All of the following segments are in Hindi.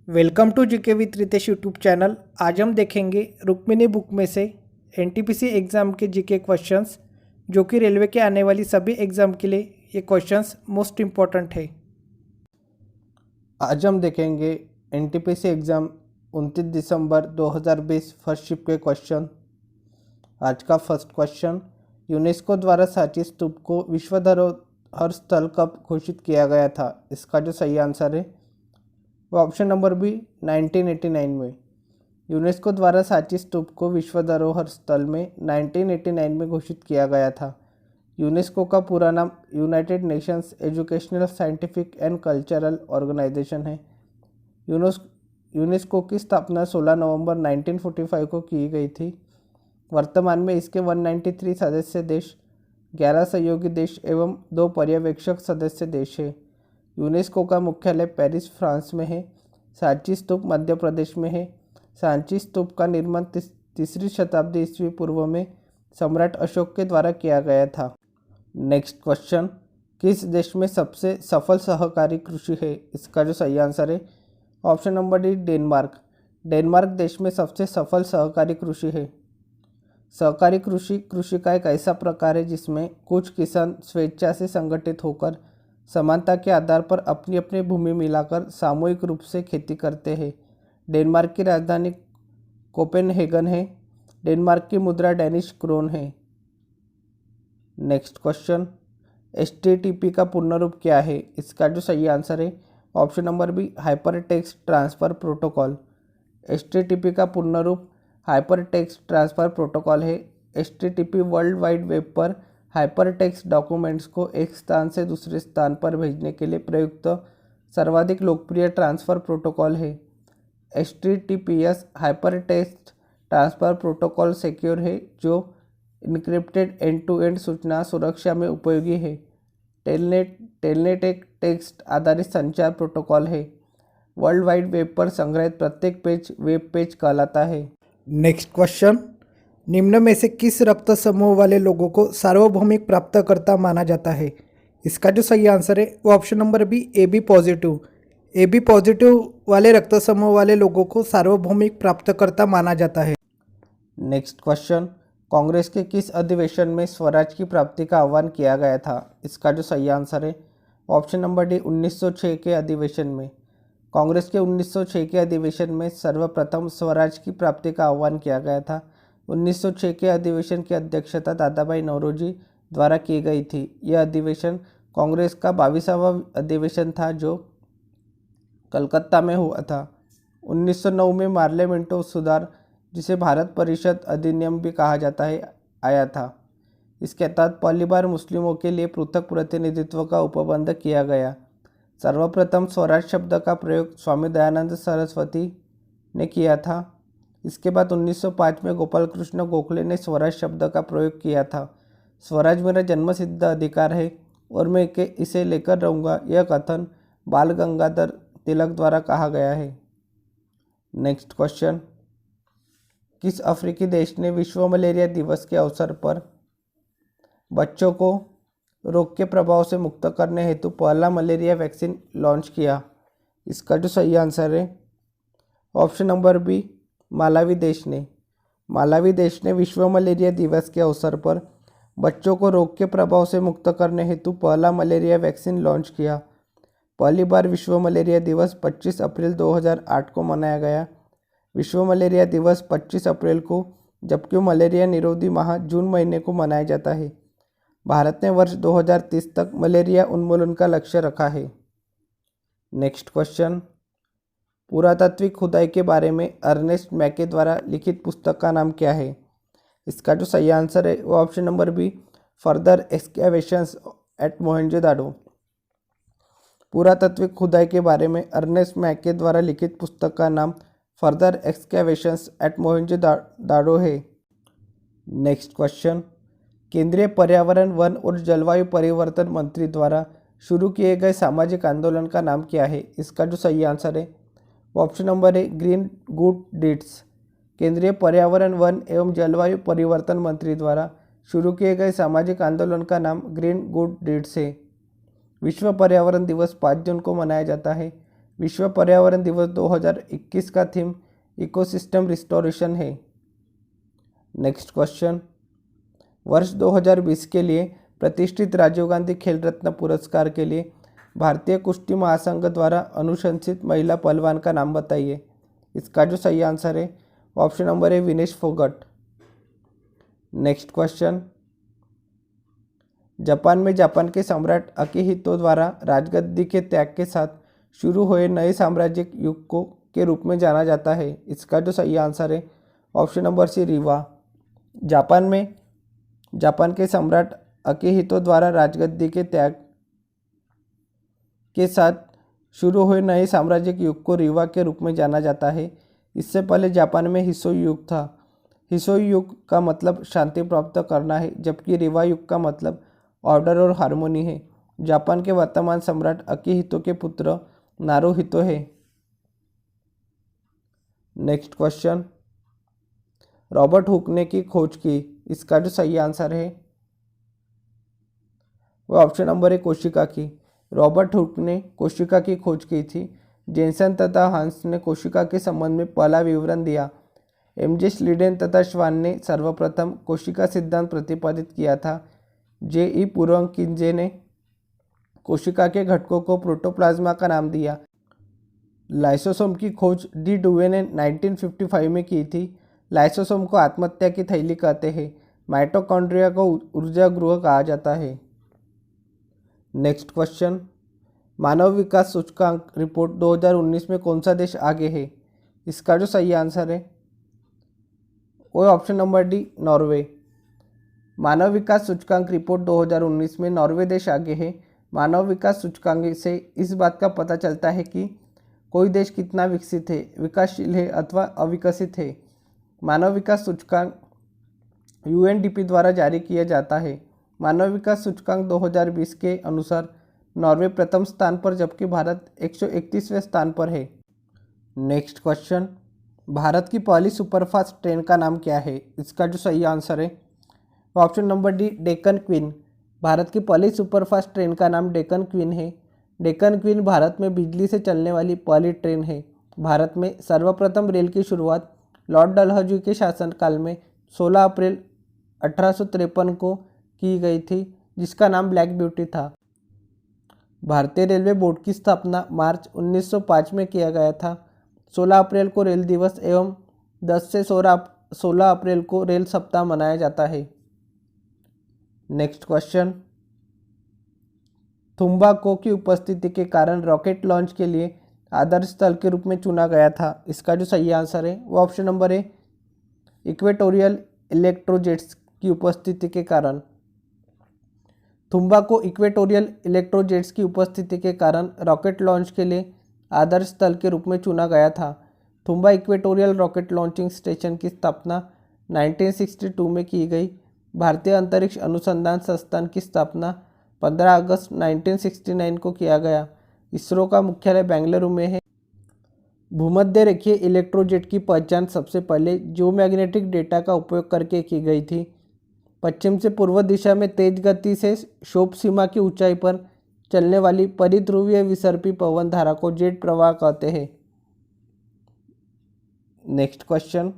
Welcome to GK with Ritesh YouTube channel. आज हम देखेंगे रुक्मिणी बुक में से एनटीपीसी एग्ज़ाम के जीके क्वेश्चंस, जो कि रेलवे के आने वाली सभी एग्ज़ाम के लिए ये क्वेश्चंस मोस्ट इम्पॉर्टेंट है। आज हम देखेंगे एनटीपीसी एग्ज़ाम 29 दिसंबर 2020 फर्स्ट शिफ्ट के क्वेश्चन। आज का फर्स्ट क्वेश्चन, यूनेस्को द्वारा सांची स्तूप को विश्व धरोहर स्थल कब घोषित किया गया था? इसका जो सही आंसर है वो ऑप्शन नंबर बी 1989 में। यूनेस्को द्वारा सांची स्तूप को विश्व धरोहर स्थल में 1989 में घोषित किया गया था। यूनेस्को का पूरा नाम United Nations Educational Scientific and Cultural Organization है। यूनेस्को की स्थापना 16 नवंबर 1945 को की गई थी। वर्तमान में इसके 193 सदस्य देश, 11 सहयोगी देश एवं 2 पर्यवेक्षक सदस्य देश है। यूनेस्को का मुख्यालय पेरिस, फ्रांस में है। सांची स्तूप मध्य प्रदेश में है। सांची स्तूप का निर्माण तीसरी शताब्दी ईस्वी पूर्व में सम्राट अशोक के द्वारा किया गया था। नेक्स्ट क्वेश्चन, किस देश में सबसे सफल सहकारी कृषि है? इसका जो सही आंसर है option number D Denmark. Denmark देश में सबसे सफल सहकारी कृषि है। सहकारी कृषि का एक ऐसा प्रकार है जिसमें कुछ किसान स्वेच्छा से संगठित होकर समानता के आधार पर अपनी अपनी भूमि मिलाकर सामूहिक रूप से खेती करते हैं। डेनमार्क की राजधानी कोपेनहेगन है। डेनमार्क की मुद्रा डेनिश क्रोन है। नेक्स्ट क्वेश्चन, HTTP का पूर्ण रूप क्या है? इसका जो सही आंसर है option number B hypertext transfer protocol. HTTP का पूर्ण रूप हाइपर टेक्स्ट ट्रांसफ़र प्रोटोकॉल है। HTTP वर्ल्ड वाइड वेब पर हाइपर टेक्स्ट डॉक्यूमेंट्स को एक स्थान से दूसरे स्थान पर भेजने के लिए प्रयुक्त सर्वाधिक लोकप्रिय ट्रांसफ़र प्रोटोकॉल है। HTTPS hyper text transfer protocol secure है, जो इनक्रिप्टेड एंड टू एंड सूचना सुरक्षा में उपयोगी है। टेलनेट एक टेक्स्ट आधारित संचार प्रोटोकॉल है। वर्ल्ड वाइड वेब पर संग्रहित प्रत्येक पेज वेब पेज कहलाता है। नेक्स्ट क्वेश्चन, निम्न में से किस रक्त समूह वाले लोगों को सार्वभौमिक प्राप्तकर्ता माना जाता है? इसका जो सही आंसर है वो option number B AB positive. AB positive वाले रक्त समूह वाले लोगों को सार्वभौमिक प्राप्तकर्ता माना जाता है। नेक्स्ट क्वेश्चन, कांग्रेस के किस अधिवेशन में स्वराज की प्राप्ति का आह्वान किया गया था? इसका जो सही आंसर है ऑप्शन नंबर डी 1906 के अधिवेशन में। कांग्रेस के 1906 के अधिवेशन में सर्वप्रथम स्वराज की प्राप्ति का आह्वान किया गया था। 1906 के अधिवेशन की अध्यक्षता दादाभाई नौरोजी द्वारा की गई थी। यह अधिवेशन कांग्रेस का 22वां अधिवेशन था जो कलकत्ता में हुआ था। 1909 में पार्लियामेंटो सुधार, जिसे भारत परिषद अधिनियम भी कहा जाता है, आया था। इसके तहत पहली बार मुस्लिमों के लिए पृथक प्रतिनिधित्व का उपबंध किया गया। सर्वप्रथम स्वराज शब्द का प्रयोग स्वामी दयानंद सरस्वती ने किया था। इसके बाद 1905 में गोपाल कृष्ण गोखले ने स्वराज शब्द का प्रयोग किया था। स्वराज मेरा जन्मसिद्ध अधिकार है और मैं इसे लेकर रहूँगा, यह कथन बाल गंगाधर तिलक द्वारा कहा गया है। नेक्स्ट क्वेश्चन, किस अफ्रीकी देश ने विश्व मलेरिया दिवस के अवसर पर बच्चों को रोग के प्रभाव से मुक्त करने हेतु पहला मलेरिया वैक्सीन लॉन्च किया? इसका जो सही आंसर है ऑप्शन नंबर बी मालावी देश ने। मालावी देश ने विश्व मलेरिया दिवस के अवसर पर बच्चों को रोग के प्रभाव से मुक्त करने हेतु पहला मलेरिया वैक्सीन लॉन्च किया। पहली बार विश्व मलेरिया दिवस 25 अप्रैल 2008 को मनाया गया। विश्व मलेरिया दिवस 25 अप्रैल को, जबकि मलेरिया निरोधी माह जून महीने को मनाया जाता है। भारत ने वर्ष 2030 तक मलेरिया उन्मूलन का लक्ष्य रखा है। नेक्स्ट क्वेश्चन, पुरातात्विक खुदाई के बारे में अर्नेस्ट मैके द्वारा लिखित पुस्तक का नाम क्या है? इसका जो सही आंसर है वो option number B further excavations at Mohenjodaro. पुरातात्विक खुदाई के बारे में अर्नेस्ट मैके द्वारा लिखित पुस्तक का नाम फर्दर एक्सकेवेशंस एट मोहनजोदाड़ो है। नेक्स्ट क्वेश्चन, केंद्रीय पर्यावरण, वन और जलवायु परिवर्तन मंत्री द्वारा शुरू किए गए सामाजिक आंदोलन का नाम क्या है? इसका जो सही आंसर है वो ऑप्शन नंबर है ग्रीन गुड डीड्स। केंद्रीय पर्यावरण, वन एवं जलवायु परिवर्तन मंत्री द्वारा शुरू किए गए सामाजिक आंदोलन का नाम ग्रीन गुड डीड्स है। विश्व पर्यावरण दिवस 5 जून को मनाया जाता है। विश्व पर्यावरण दिवस 2021 का थीम इकोसिस्टम रिस्टोरेशन है। नेक्स्ट क्वेश्चन, वर्ष 2020 के लिए प्रतिष्ठित राजीव गांधी खेल रत्न पुरस्कार के लिए भारतीय कुश्ती महासंघ द्वारा अनुशंसित महिला पहलवान का नाम बताइए। इसका जो सही आंसर है ऑप्शन नंबर ए Vinesh Phogat. Next question, Japan में जापान के सम्राट अकिहितो द्वारा राजगद्दी के त्याग के साथ शुरू हुए नए साम्राज्यिक युग को के रूप में जाना जाता है। इसका जो सही आंसर है option number C Rewa. Japan में जापान के सम्राट अकिहितो द्वारा राजगद्दी के त्याग के साथ शुरू हुए नए साम्राज्यिक युग को रीवा के रूप में जाना जाता है। इससे पहले जापान में हिसोई युग था। हिसोई युग का मतलब शांति प्राप्त करना है, जबकि रीवा युग का मतलब ऑर्डर और हार्मोनी है। जापान के वर्तमान सम्राट अकिहितो के पुत्र नारुहितो है। नेक्स्ट क्वेश्चन, रॉबर्ट हुक ने की खोज की। इसका जो सही आंसर है वो ऑप्शन नंबर ए कोशिका की। रॉबर्ट हुक ने कोशिका की खोज की थी। जेनसन तथा हंस ने कोशिका के संबंध में पहला विवरण दिया। एमजे स्लीडेन तथा श्वान ने सर्वप्रथम कोशिका सिद्धांत प्रतिपादित किया था। जे.ई. पुरंकिंजे ने कोशिका के घटकों को प्रोटोप्लाज्मा का नाम दिया। लाइसोसोम की खोज डी डुवे ने 1955 में की थी। लाइसोसोम को आत्महत्या की थैली कहते हैं। माइटोकॉन्ड्रिया को ऊर्जा गृह कहा जाता है। नेक्स्ट क्वेश्चन, मानव विकास सूचकांक रिपोर्ट 2019 में कौन सा देश आगे है। इसका जो सही आंसर है वो ऑप्शन नंबर डी नॉर्वे। मानव विकास सूचकांक रिपोर्ट 2019 में नॉर्वे देश आगे है। मानव विकास सूचकांक से इस बात का पता चलता है कि कोई देश कितना विकसित है, विकासशील है अथवा अविकसित है। मानव विकास सूचकांक यूएनडीपी द्वारा जारी किया जाता है। मानव विकास सूचकांक 2020 के अनुसार नॉर्वे प्रथम स्थान पर जबकि भारत 131वें स्थान पर है। नेक्स्ट क्वेश्चन, भारत की पहली सुपरफास्ट ट्रेन का नाम क्या है। इसका जो सही आंसर है option number D Deccan queen. Bharat की पहली सुपरफास्ट ट्रेन का नाम डेक्कन क्वीन है। डेक्कन क्वीन भारत में बिजली से चलने वाली पहली ट्रेन है। भारत में सर्वप्रथम रेल की शुरुआत लॉर्ड डलहौजी के शासनकाल में 16 अप्रैल 1853 को की गई थी, जिसका नाम ब्लैक ब्यूटी था। भारतीय रेलवे बोर्ड की स्थापना मार्च 1905 में किया गया था। 16 अप्रैल को रेल दिवस एवं 10 से 16 अप्रैल को रेल सप्ताह मनाया जाता है। नेक्स्ट क्वेश्चन, थुम्बाको की उपस्थिति के कारण रॉकेट लॉन्च के लिए आदर्श स्थल के रूप में चुना गया था। इसका जो सही आंसर है वो ऑप्शन नंबर ए इक्वेटोरियल इलेक्ट्रोजेट्स की उपस्थिति के कारण। थुम्बाको इक्वेटोरियल इलेक्ट्रोजेट्स की उपस्थिति के कारण रॉकेट लॉन्च के लिए आदर्श स्थल के रूप में चुना गया था। Thumba equatorial rocket launching station की स्थापना 1962 में की गई। भारतीय अंतरिक्ष अनुसंधान संस्थान की स्थापना 15 अगस्त 1969 को किया गया। इसरो का मुख्यालय बेंगलुरु में है। भूमध्य रेखीय इलेक्ट्रोजेट की पहचान सबसे पहले जियोमैग्नेटिक डेटा का उपयोग करके की गई थी। पश्चिम से पूर्व दिशा में तेज गति से शोभ सीमा की ऊंचाई पर चलने वाली परिध्रुवीय विसर्पी पवन धारा को जेट प्रवाह कहते हैं। नेक्स्ट क्वेश्चन,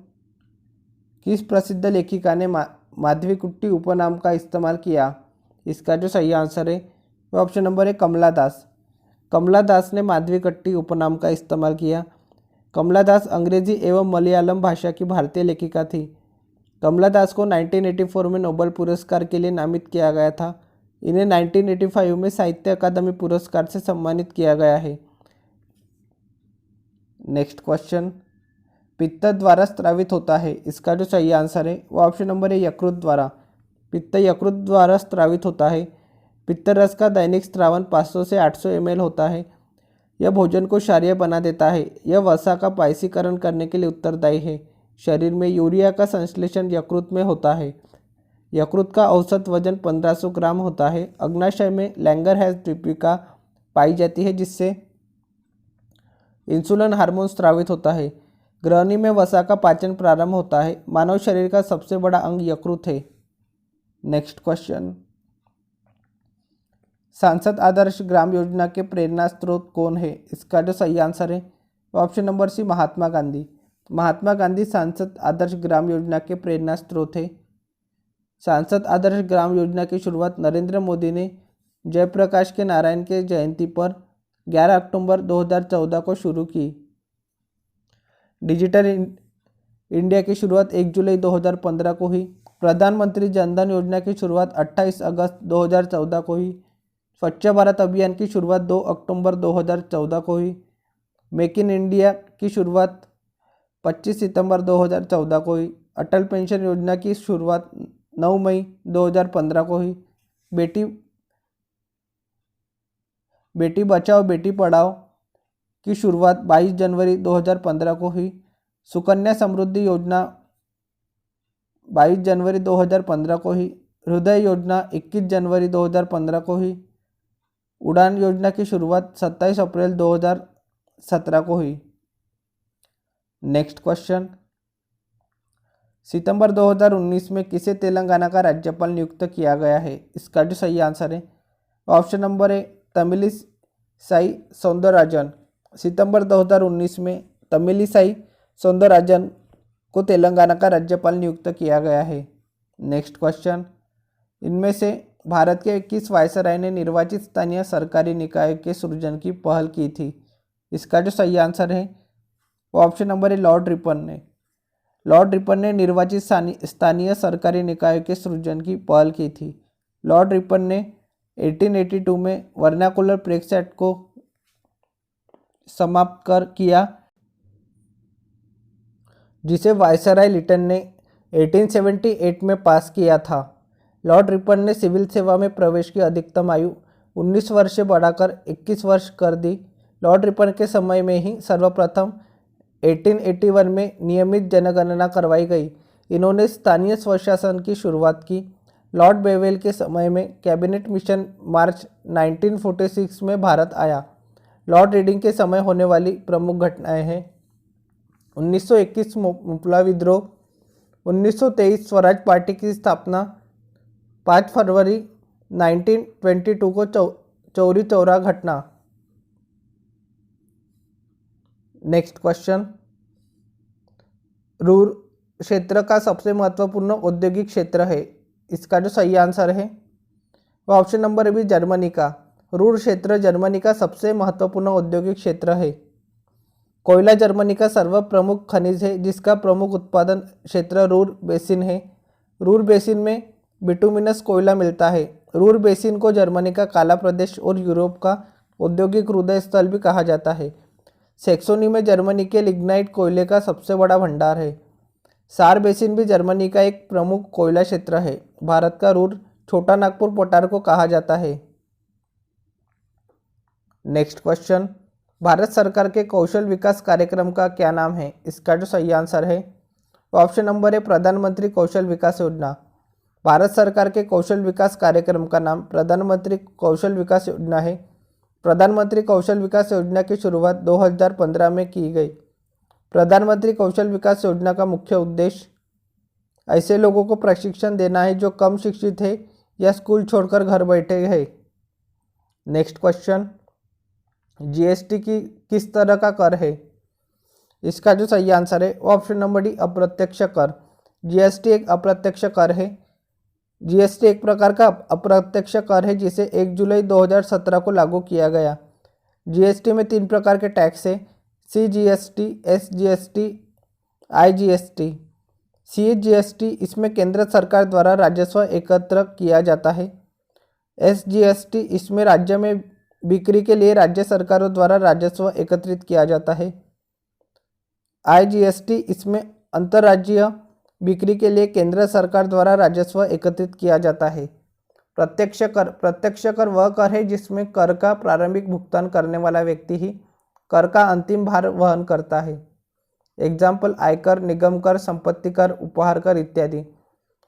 किस प्रसिद्ध लेखिका ने माधवीकुट्टी उपनाम का इस्तेमाल किया। इसका जो सही आंसर है वो ऑप्शन नंबर है कमला दास। कमला दास ने माधवीकुट्टी उपनाम का इस्तेमाल किया। कमला दास अंग्रेजी एवं मलयालम भाषा की भारतीय लेखिका थी। कमला दास को 1984 में नोबेल पुरस्कार के लिए नामित किया गया था। इन्हें 1985 में साहित्य अकादमी पुरस्कार से सम्मानित किया गया है। नेक्स्ट क्वेश्चन, पित्त द्वारा स्रावित होता है। इसका जो सही आंसर है वो ऑप्शन नंबर है यकृत द्वारा। पित्त यकृत द्वारा स्रावित होता है। पित्त रस का दैनिक स्रावन 500 से 800 ml होता है। यह भोजन को क्षारीय बना देता है। यह वसा का पायसीकरण करने के लिए उत्तरदायी है। शरीर में यूरिया का संश्लेषण यकृत में होता है। यकृत का औसत वजन 1500 ग्राम होता है। अग्नाशय में लैंगरहैंस दीपिका पाई जाती है, जिससे इंसुलिन हार्मोन स्रावित होता है। ग्रहणी में वसा का पाचन प्रारंभ होता है। मानव शरीर का सबसे बड़ा अंग यकृत है। नेक्स्ट क्वेश्चन, सांसद आदर्श ग्राम योजना के प्रेरणा स्रोत कौन है? इसका जो सही आंसर है ऑप्शन नंबर सी महात्मा गांधी। महात्मा गांधी सांसद आदर्श ग्राम योजना के प्रेरणा स्रोत है। सांसद आदर्श ग्राम योजना की शुरुआत नरेंद्र मोदी ने जयप्रकाश के नारायण के जयंती पर 11 अक्टूबर 2014 को शुरू की। डिजिटल इंडिया की शुरुआत 1 जुलाई 2015 को हुई। प्रधानमंत्री जनधन योजना की शुरुआत 28 अगस्त 2014 को हुई। स्वच्छ भारत अभियान की शुरुआत 2 अक्टूबर 2014 को हुई। मेक इन इंडिया की शुरुआत 25 सितंबर 2014 को हुई। अटल पेंशन योजना की शुरुआत 9 मई 2015 को हुई। बेटी बचाओ बेटी पढ़ाओ की शुरुआत 22 जनवरी 2015 को हुई। सुकन्या समृद्धि योजना 22 जनवरी 2015 को हुई। हृदय योजना 21 जनवरी 2015 को हुई। उड़ान योजना की शुरुआत 27 अप्रैल 2017 को हुई। नेक्स्ट क्वेश्चन, सितंबर 2019 में किसे तेलंगाना का राज्यपाल नियुक्त किया गया है? इसका जो सही आंसर है option number A Tamilisai Soundararajan. सितंबर 2019 में तमिलिसाई सौंदरराजन को तेलंगाना का राज्यपाल नियुक्त किया गया है। नेक्स्ट क्वेश्चन, इनमें से भारत के किस वायसराय ने निर्वाचित स्थानीय सरकारी निकाय के सृजन की पहल की थी? इसका जो सही आंसर है ऑप्शन नंबर ए लॉर्ड रिपन ने। लॉर्ड रिपन ने निर्वाचित स्थानीय सरकारी निकायों के सृजन की पहल की थी। लॉर्ड रिपन ने 1882 में वर्नाकुलर प्रेस एक्ट को समाप्त कर किया, जिसे वायसराय लिटन ने 1878 में पास किया था। लॉर्ड रिपन ने सिविल सेवा में प्रवेश की अधिकतम आयु 19 वर्ष से बढ़ाकर 21 वर्ष कर दी। लॉर्ड रिपन के समय में ही सर्वप्रथम 1881 में नियमित जनगणना करवाई गई। इन्होंने स्थानीय स्वशासन की शुरुआत की। लॉर्ड बेवेल के समय में कैबिनेट मिशन मार्च 1946 में भारत आया। लॉर्ड रीडिंग के समय होने वाली प्रमुख घटनाएं हैं 1921 मुपला विद्रोह, 1923 स्वराज पार्टी की स्थापना, 5 फरवरी 1922 को चौरी चौरा घटना। नेक्स्ट क्वेश्चन, रूर क्षेत्र का सबसे महत्वपूर्ण औद्योगिक क्षेत्र है? इसका जो सही आंसर है वो ऑप्शन नंबर बी जर्मनी का। रूर क्षेत्र जर्मनी का सबसे महत्वपूर्ण औद्योगिक क्षेत्र है। कोयला जर्मनी का सर्व प्रमुख खनिज है, जिसका प्रमुख उत्पादन क्षेत्र रूर बेसिन है। रूर बेसिन में बिटुमिनस कोयला मिलता है। रूर बेसिन को जर्मनी का काला प्रदेश और यूरोप का औद्योगिक हृदय स्थल भी कहा जाता है। सेक्सोनी में जर्मनी के लिग्नाइट कोयले का सबसे बड़ा भंडार है। सार बेसिन भी जर्मनी का एक प्रमुख कोयला क्षेत्र है। भारत का रूर छोटा नागपुर पठार को कहा जाता है। नेक्स्ट क्वेश्चन, भारत सरकार के कौशल विकास कार्यक्रम का क्या नाम है? इसका जो सही आंसर है ऑप्शन नंबर ए प्रधानमंत्री कौशल विकास योजना। भारत सरकार के कौशल विकास कार्यक्रम का नाम प्रधानमंत्री कौशल विकास योजना है। प्रधानमंत्री कौशल विकास योजना की शुरुआत 2015 में की गई। प्रधानमंत्री कौशल विकास योजना का मुख्य उद्देश्य ऐसे लोगों को प्रशिक्षण देना है जो कम शिक्षित है या स्कूल छोड़कर घर बैठे हैं। नेक्स्ट क्वेश्चन, जीएसटी की किस तरह का कर है? इसका जो सही आंसर है ऑप्शन नंबर डी अप्रत्यक्ष कर। जीएसटी एक अप्रत्यक्ष कर है। जीएसटी एक प्रकार का अप्रत्यक्ष कर है जिसे 1 जुलाई 2017 को लागू किया गया। जीएसटी में 3 प्रकार के टैक्स है, सीजीएसटी, एसजीएसटी, आईजीएसटी। सीजीएसटी इसमें केंद्र सरकार द्वारा राजस्व एकत्र किया जाता है। एसजीएसटी इसमें राज्य में बिक्री के लिए राज्य सरकारों द्वारा राजस्व एकत्रित किया जाता है। आईजीएसटी इसमें अंतर्राज्यीय बिक्री के लिए केंद्र सरकार द्वारा राजस्व एकत्रित किया जाता है। प्रत्यक्ष कर वह कर है जिसमें कर का प्रारंभिक भुगतान करने वाला व्यक्ति ही कर का अंतिम भार वहन करता है। एग्जाम्पल आयकर, निगम कर, संपत्ति कर, उपहार कर इत्यादि।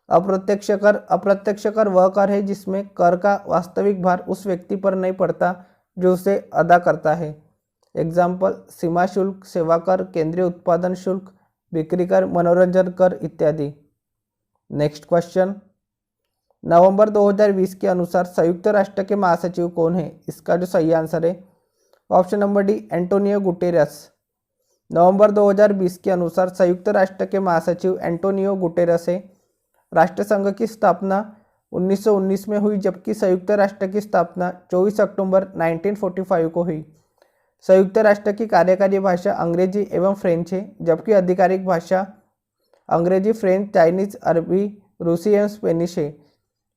अप्रत्यक्ष कर वह कर है जिसमें कर का वास्तविक भार उस व्यक्ति पर नहीं पड़ता जो उसे अदा करता है। एग्जाम्पल सीमा शुल्क, सेवा कर, केंद्रीय उत्पादन शुल्क, बिक्री कर, मनोरंजन कर इत्यादि। नेक्स्ट क्वेश्चन, नवंबर 2020 के अनुसार संयुक्त राष्ट्र के महासचिव कौन है? इसका जो सही आंसर है option number D Antonio Guterres. नवंबर 2020 के अनुसार संयुक्त राष्ट्र के महासचिव एंटोनियो गुटेरस है। राष्ट्रसंघ की स्थापना 1919 में हुई, जबकि संयुक्त राष्ट्र की स्थापना 24 अक्टूबर 1945 को हुई। संयुक्त राष्ट्र की कार्यकारी भाषा अंग्रेजी एवं फ्रेंच है, जबकि आधिकारिक भाषा अंग्रेजी, फ्रेंच, चाइनीज, अरबी, रूसी एवं स्पेनिश है।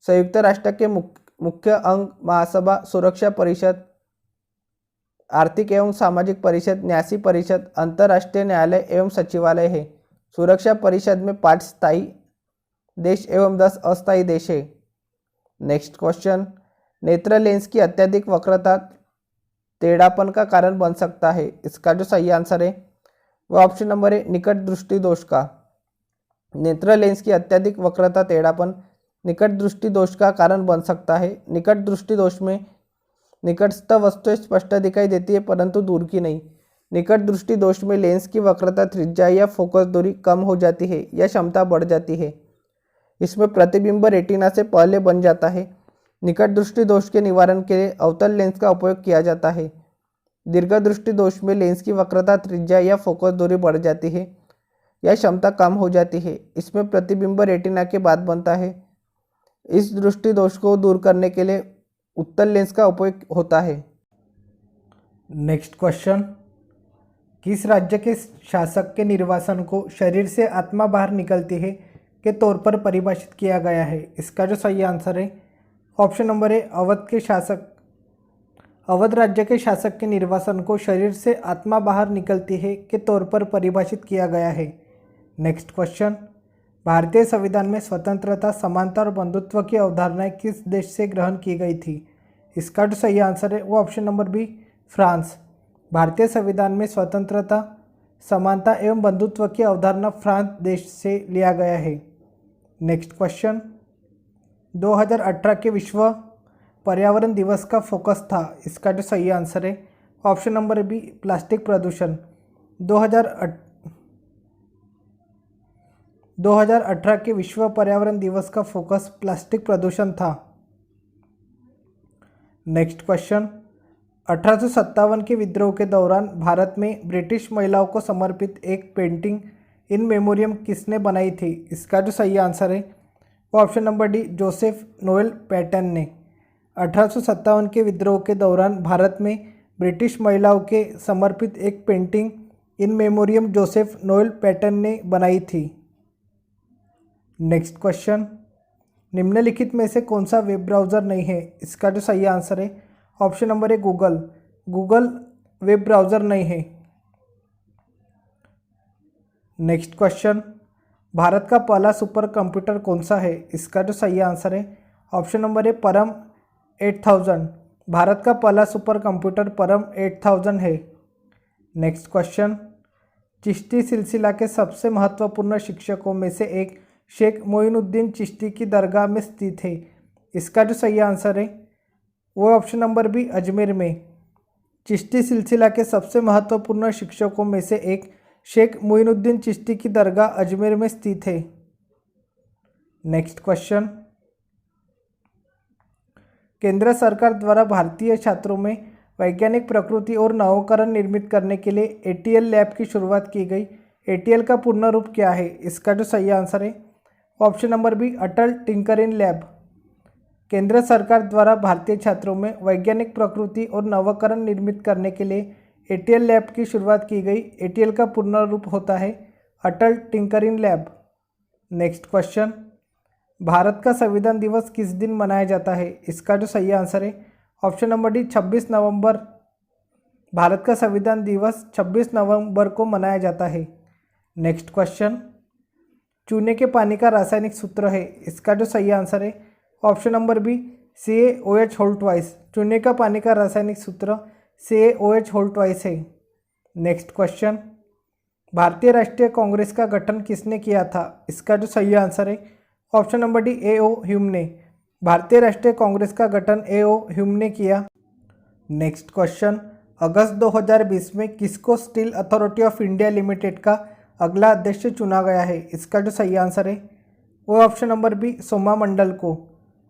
संयुक्त राष्ट्र के मुख्य अंग महासभा, सुरक्षा परिषद, आर्थिक एवं सामाजिक परिषद, न्यासी परिषद, अंतर्राष्ट्रीय न्यायालय एवं सचिवालय है। सुरक्षा परिषद में 5 स्थायी देश एवं 10 अस्थायी देश है। नेक्स्ट क्वेश्चन, नेत्र लेंस की अत्यधिक वक्रता टेढ़ापन का कारण बन सकता है। इसका जो सही आंसर है वह ऑप्शन नंबर है निकट दृष्टि दोष का। नेत्र लेंस की अत्यधिक वक्रता टेढ़ापन निकट दृष्टि दोष का कारण बन सकता है। निकट दृष्टि दोष में निकटस्थ वस्तुएं स्पष्ट दिखाई देती है परंतु दूर की नहीं। निकट दृष्टि दोष में लेंस की वक्रता, त्रिज्या या फोकस दूरी कम हो जाती है या क्षमता बढ़ जाती है। इसमें प्रतिबिंब रेटिना से पहले बन जाता है। निकट दृष्टि दोष के निवारण के लिए अवतल लेंस का उपयोग किया जाता है। दीर्घ दृष्टि दोष में लेंस की वक्रता, त्रिज्या या फोकस दूरी बढ़ जाती है या क्षमता कम हो जाती है। इसमें प्रतिबिंब रेटिना के बाद बनता है। इस दृष्टि दोष को दूर करने के लिए उत्तल लेंस का उपयोग होता है। नेक्स्ट क्वेश्चन, किस राज्य के शासक के निर्वासन को शरीर से आत्मा बाहर निकलती है के तौर पर परिभाषित किया गया है? इसका जो सही आंसर है ऑप्शन नंबर है अवध राज्य के शासक के निर्वासन को शरीर से आत्मा बाहर निकलती है के तौर पर परिभाषित किया गया है। नेक्स्ट क्वेश्चन, भारतीय संविधान में स्वतंत्रता, समानता और बंधुत्व की अवधारणाएं किस देश से ग्रहण की गई थी? इसका जो सही आंसर है वो ऑप्शन नंबर बी फ्रांस। भारतीय संविधान में स्वतंत्रता, समानता एवं बंधुत्व की अवधारणा फ्रांस देश से लिया गया है। नेक्स्ट क्वेश्चन, 2018 के विश्व पर्यावरण दिवस का फोकस था। इसका जो सही आंसर है ऑप्शन नंबर बी प्लास्टिक प्रदूषण। 2018 के विश्व पर्यावरण दिवस का फोकस प्लास्टिक प्रदूषण था। नेक्स्ट क्वेश्चन, 1857 के विद्रोह के दौरान भारत में ब्रिटिश महिलाओं को समर्पित एक पेंटिंग इन मेमोरियम किसने बनाई थी? इसका जो सही आंसर है वो option number D Joseph Noel Paton ने। 1857 के विद्रोह के दौरान भारत में ब्रिटिश महिलाओं के समर्पित एक painting in memoriam Joseph Noel Paton ने बनाई थी। नेक्स्ट क्वेश्चन, निम्नलिखित में से कौन सा वेब ब्राउज़र नहीं है? इसका जो सही आंसर है ऑप्शन नंबर है गूगल वेब ब्राउज़र नहीं है। नेक्स्ट क्वेश्चन, भारत का पहला सुपर कंप्यूटर कौन सा है? इसका जो सही आंसर है ऑप्शन नंबर है परम 8000। भारत का पहला सुपर कंप्यूटर परम 8000 है। नेक्स्ट क्वेश्चन, चिश्ती सिलसिला के सबसे महत्वपूर्ण शिक्षकों में से एक शेख मोइनुद्दीन चिश्ती की दरगाह में स्थित है। इसका जो सही आंसर है वो ऑप्शन नंबर बी अजमेर में। चिश्ती सिलसिला के सबसे महत्वपूर्ण शिक्षकों में से एक शेख मोइनुद्दीन चिश्ती की दरगाह अजमेर में स्थित है। नेक्स्ट क्वेश्चन, केंद्र सरकार द्वारा भारतीय छात्रों में वैज्ञानिक प्रकृति और नवोकरण निर्मित करने के लिए एटीएल लैब की शुरुआत की गई। एटीएल का पूर्ण रूप क्या है? इसका जो सही आंसर है ऑप्शन नंबर बी अटल टिंकरिंग लैब। केंद्र सरकार द्वारा भारतीय छात्रों में वैज्ञानिक प्रकृति और नवोकरण निर्मित करने के लिए एटीएल लैब की शुरुआत की गई। एटीएल का पूर्ण रूप होता है Atal tinkering lab. Next question, Bharat का संविधान दिवस किस दिन मनाया जाता है? इसका जो सही आंसर है ऑप्शन नंबर डी 26 नवंबर। भारत का संविधान दिवस 26 नवंबर को मनाया जाता है। नेक्स्ट क्वेश्चन, चूने के पानी का रासायनिक सूत्र है। इसका जो सही आंसर है option number B CaOH whole twice. चूने का पानी का रासायनिक सूत्र CaOH होल ट्वाइस है। नेक्स्ट क्वेश्चन, भारतीय राष्ट्रीय कांग्रेस का गठन किसने किया था? इसका जो सही आंसर है option number D A.O. Hume ने। भारतीय राष्ट्रीय कांग्रेस का गठन A.O. ह्यूम ने किया। नेक्स्ट क्वेश्चन, अगस्त 2020 में किसको steel authority of India limited का अगला अध्यक्ष चुना गया है? इसका जो सही आंसर है वो ऑप्शन नंबर बी सोमा मंडल को।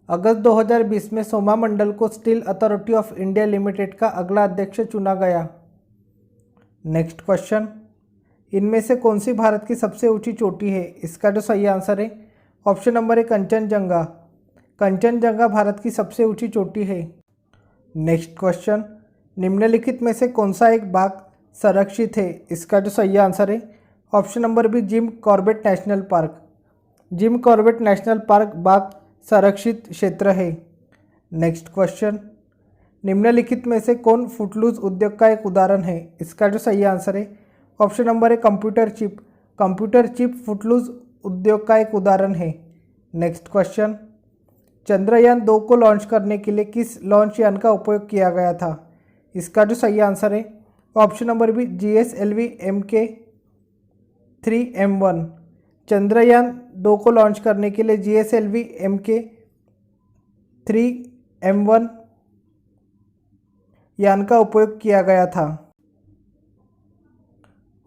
अगस्त 2020 में सोमा मंडल को steel authority of India limited का अगला अध्यक्ष चुना गया। नेक्स्ट क्वेश्चन, इनमें से कौन सी भारत की सबसे ऊंची चोटी है? इसका जो सही आंसर है ऑप्शन नंबर ए कंचनजंगा। कंचनजंगा भारत की सबसे ऊंची चोटी है। नेक्स्ट क्वेश्चन, निम्नलिखित में से कौन सा एक बाघ संरक्षित है? इसका जो सही आंसर है option number B Jim Corbett National Park. Jim Corbett National Park बाघ संरक्षित क्षेत्र है। नेक्स्ट क्वेश्चन, निम्नलिखित में से कौन फुटलूज उद्योग का एक उदाहरण है? इसका जो सही आंसर है ऑप्शन नंबर है computer chip. Computer chip Footloose उद्योग का एक उदाहरण है। नेक्स्ट क्वेश्चन, चंद्रयान 2 को लॉन्च करने के लिए किस लॉन्च यान का उपयोग किया गया था? इसका जो सही आंसर है option number B GSLV MK3M1। Chandrayaan 2 को लॉन्च करने के लिए GSLV MK3M1 यान का उपयोग किया गया था।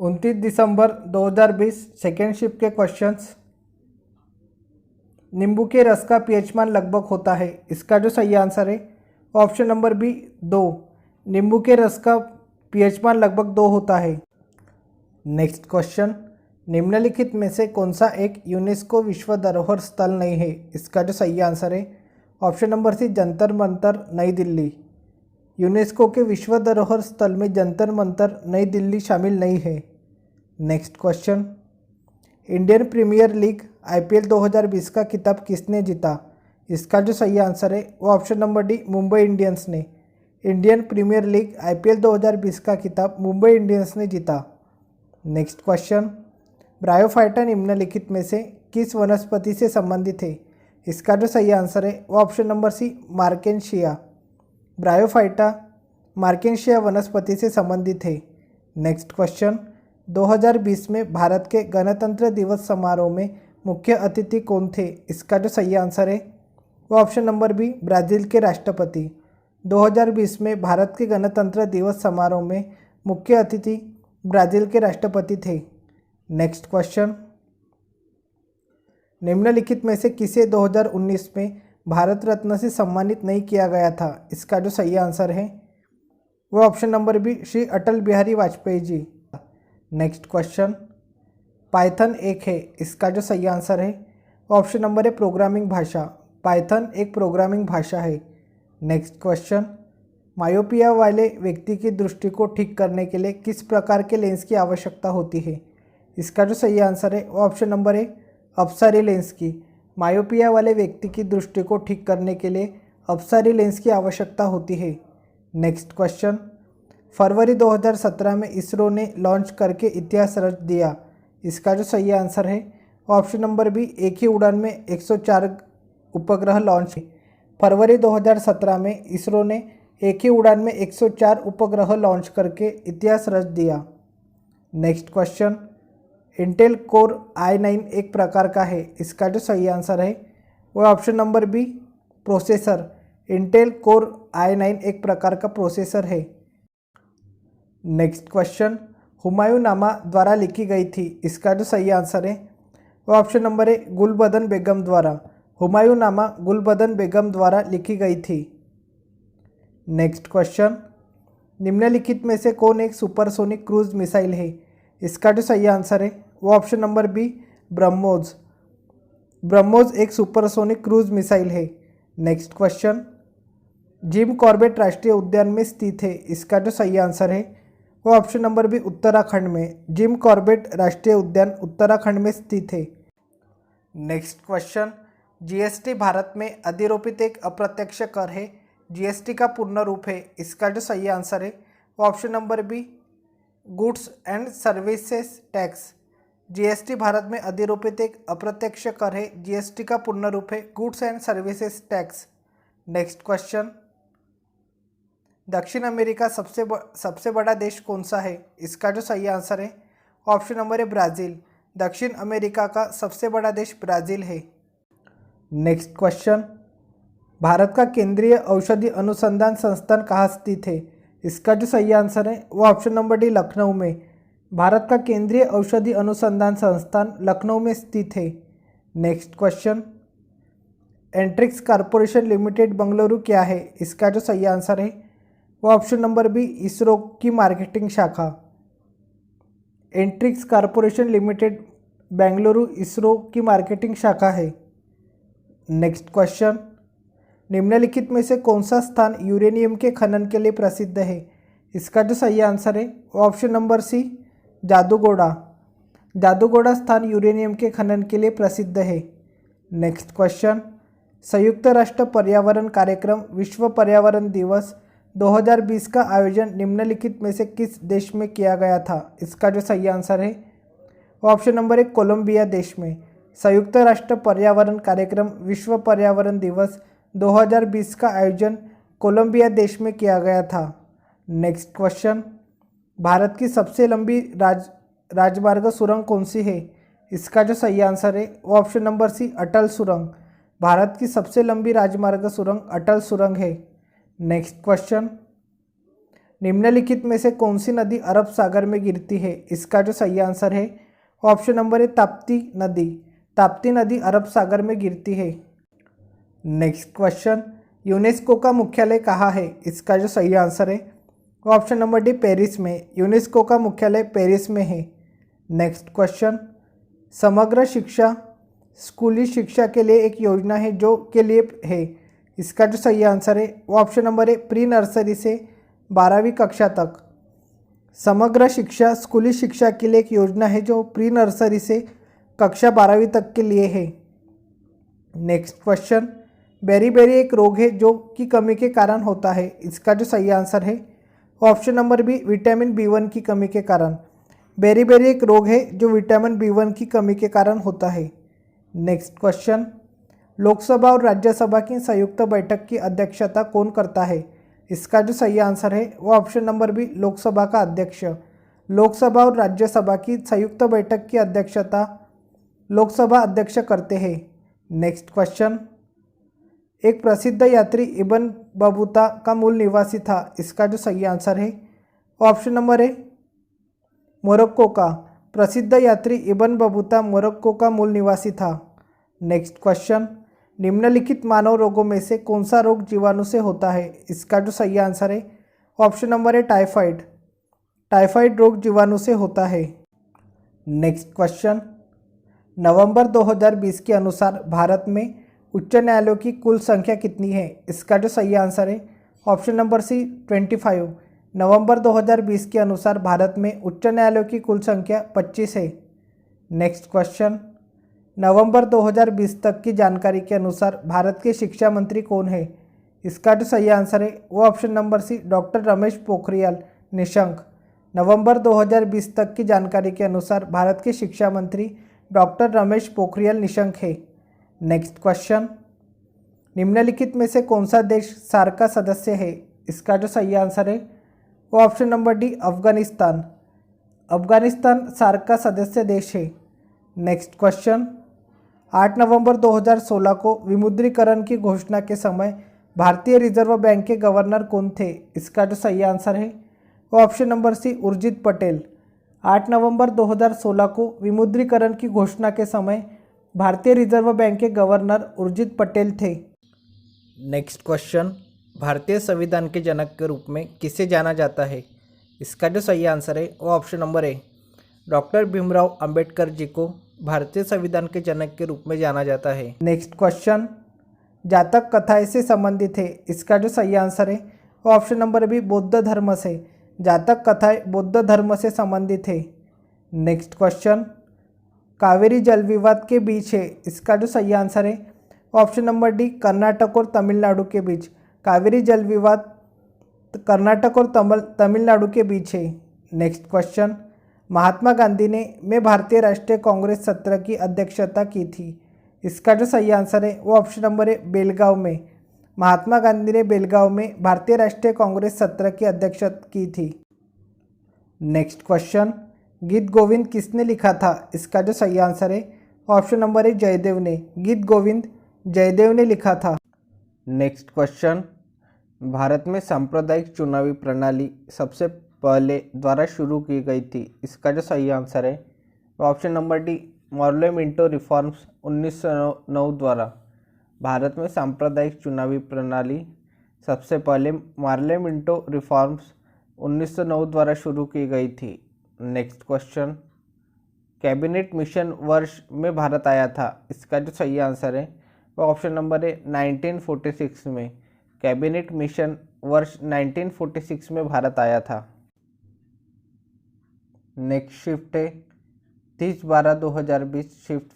29 दिसंबर 2020 सेकेंड शिफ्ट के क्वेश्चंस। नींबू के रस का pH मान लगभग होता है। इसका जो सही आंसर है ऑप्शन नंबर बी 2। नींबू के रस का pH मान लगभग 2 होता है। नेक्स्ट क्वेश्चन, निम्नलिखित में से कौन सा एक यूनेस्को विश्व धरोहर स्थल नहीं है? इसका जो सही आंसर है option number C Jantar Mantar Nai Delhi. UNESCO के विश्व धरोहर स्थल में जंतर मंतर नई दिल्ली शामिल नहीं है। Next question, Indian Premier League IPL 2020 का खिताब किसने जीता? इसका जो सही आंसर है वो option number D Mumbai Indians ने। इंडियन प्रीमियर लीग IPL 2020 का खिताब मुंबई इंडियंस ने जीता। नेक्स्ट क्वेश्चन, ब्रायोफाइटा निम्नलिखित में से किस वनस्पति से संबंधित है? इसका जो सही आंसर है वो option number C Marchantia. Bryophyta Marchantia वनस्पति से संबंधित है। नेक्स्ट क्वेश्चन, 2020 में भारत के गणतंत्र दिवस समारोह में मुख्य अतिथि कौन थे? इसका जो सही आंसर है वो ऑप्शन नंबर बी ब्राज़ील के राष्ट्रपति। 2020 में भारत के गणतंत्र दिवस समारोह में मुख्य अतिथि ब्राज़ील के राष्ट्रपति थे। नेक्स्ट क्वेश्चन, निम्नलिखित में से किसे 2019 में भारत रत्न से सम्मानित नहीं किया गया था? इसका जो सही आंसर है वो option number B Shri Atal Bihari Vajpayee ji. Next question, Python एक है। इसका जो सही आंसर है ऑप्शन नंबर है प्रोग्रामिंग भाषा। पाइथन एक प्रोग्रामिंग भाषा है। नेक्स्ट क्वेश्चन, मायोपिया वाले व्यक्ति की दृष्टि को ठीक करने के लिए किस प्रकार के लेंस की आवश्यकता होती है? इसका जो सही आंसर है वो ऑप्शन नंबर है अपसारी लेंस की। मायोपिया वाले व्यक्ति की दृष्टि को ठीक करने के लिए अपसारी लेंस की आवश्यकता होती है। नेक्स्ट क्वेश्चन, फरवरी 2017 में इसरो ने लॉन्च करके इतिहास रच दिया। इसका जो सही आंसर है ऑप्शन नंबर बी एक ही उड़ान में 104 उपग्रह लॉन्च। फरवरी 2017 में इसरो ने एक ही उड़ान में 104 उपग्रह लॉन्च करके इतिहास रच दिया। Next question, Intel core i9 एक प्रकार का है। इसका जो सही आंसर है वो option number B processor. Intel core i9 एक प्रकार का प्रोसेसर है। नेक्स्ट क्वेश्चन, हुमायूंनामा द्वारा लिखी गई थी। इसका जो सही आंसर है वो ऑप्शन नंबर है गुलबदन बेगम द्वारा। हुमायूंनामा गुलबदन बेगम द्वारा लिखी गई थी। नेक्स्ट क्वेश्चन, निम्नलिखित में से कौन एक सुपरसोनिक क्रूज मिसाइल है? इसका जो सही आंसर है वो option number B BrahMos. BrahMos एक सुपरसोनिक क्रूज मिसाइल है। नेक्स्ट क्वेश्चन, जिम कॉर्बेट राष्ट्रीय उद्यान में स्थित है। इसका जो सही आंसर है वो ऑप्शन नंबर बी उत्तराखंड में। जिम कॉर्बेट राष्ट्रीय उद्यान उत्तराखंड में स्थित है। नेक्स्ट क्वेश्चन, GST भारत में अधिरोपित एक अप्रत्यक्ष कर है। GST का पूर्ण रूप है। इसका जो सही आंसर है वो option number B goods and services tax. GST Bharat में अधिरोपित एक अप्रत्यक्ष कर है। GST का पूर्ण रूप है goods and services tax. Next question, दक्षिण अमेरिका सबसे बड़ा देश कौन सा है? इसका जो सही आंसर है ऑप्शन नंबर है ब्राज़ील। दक्षिण अमेरिका का सबसे बड़ा देश ब्राज़ील है। नेक्स्ट क्वेश्चन, भारत का केंद्रीय औषधि अनुसंधान संस्थान कहाँ स्थित है? इसका जो सही आंसर है वो ऑप्शन नंबर डी लखनऊ में। भारत का केंद्रीय औषधि अनुसंधान संस्थान लखनऊ में स्थित है। Next question, Antrix corporation limited Bengaluru क्या है? इसका जो सही आंसर है वो ऑप्शन नंबर बी इसरो की मार्केटिंग शाखा। एंट्रिक्स कॉरपोरेशन लिमिटेड बेंगलुरु इसरो की मार्केटिंग शाखा है। नेक्स्ट क्वेश्चन, निम्नलिखित में से कौन सा स्थान यूरेनियम के खनन के लिए प्रसिद्ध है? इसका जो सही आंसर है वो option number C Jaduguda. Jaduguda स्थान यूरेनियम के खनन के लिए प्रसिद्ध है। नेक्स्ट क्वेश्चन, संयुक्त राष्ट्र पर्यावरण कार्यक्रम विश्व पर्यावरण दिवस 2020 का आयोजन निम्नलिखित में से किस देश में किया गया था? इसका जो सही आंसर है वो ऑप्शन नंबर एक कोलंबिया देश में। संयुक्त राष्ट्र पर्यावरण कार्यक्रम विश्व पर्यावरण दिवस 2020 का आयोजन कोलंबिया देश में किया गया था। नेक्स्ट क्वेश्चन, भारत की सबसे लंबी राजमार्ग सुरंग कौन सी है? इसका जो सही आंसर है वो ऑप्शन नंबर सी अटल सुरंग। भारत की सबसे लंबी राजमार्ग सुरंग अटल सुरंग है। नेक्स्ट क्वेश्चन, निम्नलिखित में से कौन सी नदी अरब सागर में गिरती है? इसका जो सही आंसर है वो ऑप्शन नंबर है ताप्ती नदी। ताप्ती नदी अरब सागर में गिरती है। नेक्स्ट क्वेश्चन, यूनेस्को का मुख्यालय कहाँ है? इसका जो सही आंसर है वो ऑप्शन नंबर डी पेरिस में। यूनेस्को का मुख्यालय पेरिस में है। नेक्स्ट क्वेश्चन, समग्र शिक्षा स्कूली शिक्षा के लिए एक योजना है जो के लिए है। इसका जो सही आंसर है वो ऑप्शन नंबर है प्री नर्सरी से 12वीं कक्षा तक। समग्र शिक्षा स्कूली शिक्षा के लिए एक योजना है जो प्री नर्सरी से कक्षा 12वीं तक के लिए है। नेक्स्ट क्वेश्चन, बेरीबेरी एक रोग है जो की कमी के कारण होता है। इसका जो सही आंसर है option number B vitamin B1 की कमी के कारण। बेरीबेरी एक रोग है जो विटामिन B1 की कमी के कारण होता है। नेक्स्ट क्वेश्चन, लोकसभा और राज्यसभा की संयुक्त बैठक की अध्यक्षता कौन करता है? इसका जो सही आंसर है वो ऑप्शन नंबर बी लोकसभा का अध्यक्ष। लोकसभा और राज्यसभा की संयुक्त बैठक की अध्यक्षता लोकसभा अध्यक्ष करते हैं। नेक्स्ट क्वेश्चन, एक प्रसिद्ध यात्री इब्न बतूता का मूल निवासी था। इसका जो सही आंसर है ऑप्शन नंबर ए मोरक्को का। प्रसिद्ध यात्री इब्न बतूता मोरक्को का मूल निवासी था। नेक्स्ट क्वेश्चन, निम्नलिखित मानव रोगों में से कौन सा रोग जीवाणु से होता है? इसका जो सही आंसर है ऑप्शन नंबर है टाइफाइड। टाइफाइड रोग जीवाणु से होता है। नेक्स्ट क्वेश्चन, नवंबर 2020 के अनुसार भारत में उच्च न्यायालयों की कुल संख्या कितनी है? इसका जो सही आंसर है ऑप्शन नंबर सी 25। नवंबर 2020 के अनुसार भारत में उच्च न्यायालयों की कुल संख्या 25 है। नेक्स्ट क्वेश्चन, नवंबर 2020 तक की जानकारी के अनुसार भारत के शिक्षा मंत्री कौन है? इसका जो सही आंसर है वो option number C doctor Ramesh Pokhriyal Nishank. नवंबर 2020 तक की जानकारी के अनुसार भारत के शिक्षा मंत्री डॉक्टर रमेश पोखरियाल निशंक है। नेक्स्ट क्वेश्चन, निम्नलिखित में से कौन सा देश सार्क का सदस्य है? इसका जो सही आंसर है वो option number D Afghanistan. Afghanistan SAARC का सदस्य देश है। नेक्स्ट क्वेश्चन, 8 नवंबर 2016 को विमुद्रीकरण की घोषणा के समय भारतीय रिजर्व बैंक के गवर्नर कौन थे? इसका जो सही आंसर है वो option number C Urjit Patel. 8 नवंबर 2016 को विमुद्रीकरण की घोषणा के समय भारतीय रिजर्व बैंक के गवर्नर उर्जित पटेल थे। नेक्स्ट क्वेश्चन, भारतीय संविधान के जनक के रूप में किसे जाना जाता है? इसका जो सही आंसर है वो option number A doctor Bhimrao Ambedkar ji को भारतीय संविधान के जनक के रूप में जाना जाता है। नेक्स्ट क्वेश्चन, जातक कथाएं से संबंधित है। इसका जो सही आंसर है वो ऑप्शन नंबर बी बौद्ध धर्म से। जातक कथाएं बौद्ध धर्म से संबंधित है। नेक्स्ट क्वेश्चन, कावेरी जल विवाद के बीच है। इसका जो सही आंसर है ऑप्शन नंबर डी कर्नाटक और तमिलनाडु के बीच। कावेरी जल विवाद कर्नाटक और तमिलनाडु के बीच है। नेक्स्ट क्वेश्चन, महात्मा गांधी ने भारतीय राष्ट्रीय कांग्रेस सत्र की अध्यक्षता की थी। इसका जो सही आंसर है वो ऑप्शन नंबर है बेलगांव में। महात्मा गांधी ने बेलगांव में भारतीय राष्ट्रीय कांग्रेस सत्र की अध्यक्षता की थी। नेक्स्ट क्वेश्चन, गीत गोविंद किसने लिखा था? इसका जो सही आंसर है ऑप्शन नंबर है जयदेव ने। गीत गोविंद जयदेव ने लिखा था। नेक्स्ट क्वेश्चन, भारत में सांप्रदायिक चुनावी प्रणाली सबसे पहले द्वारा शुरू की गई थी। इसका जो सही आंसर है वो option number D Morley Minto reforms 1909 द्वारा। भारत में सांप्रदायिक चुनावी प्रणाली सबसे पहले मार्ले मिंटो रिफॉर्म्स 1909 द्वारा शुरू की गई थी। नेक्स्ट क्वेश्चन, कैबिनेट मिशन वर्ष में भारत आया था। इसका जो सही आंसर है वो ऑप्शन नंबर है 1946 में। कैबिनेट मिशन वर्ष 1946 में भारत आया था। नेक्स्ट शिफ्ट है 30/12/2020 शिफ्ट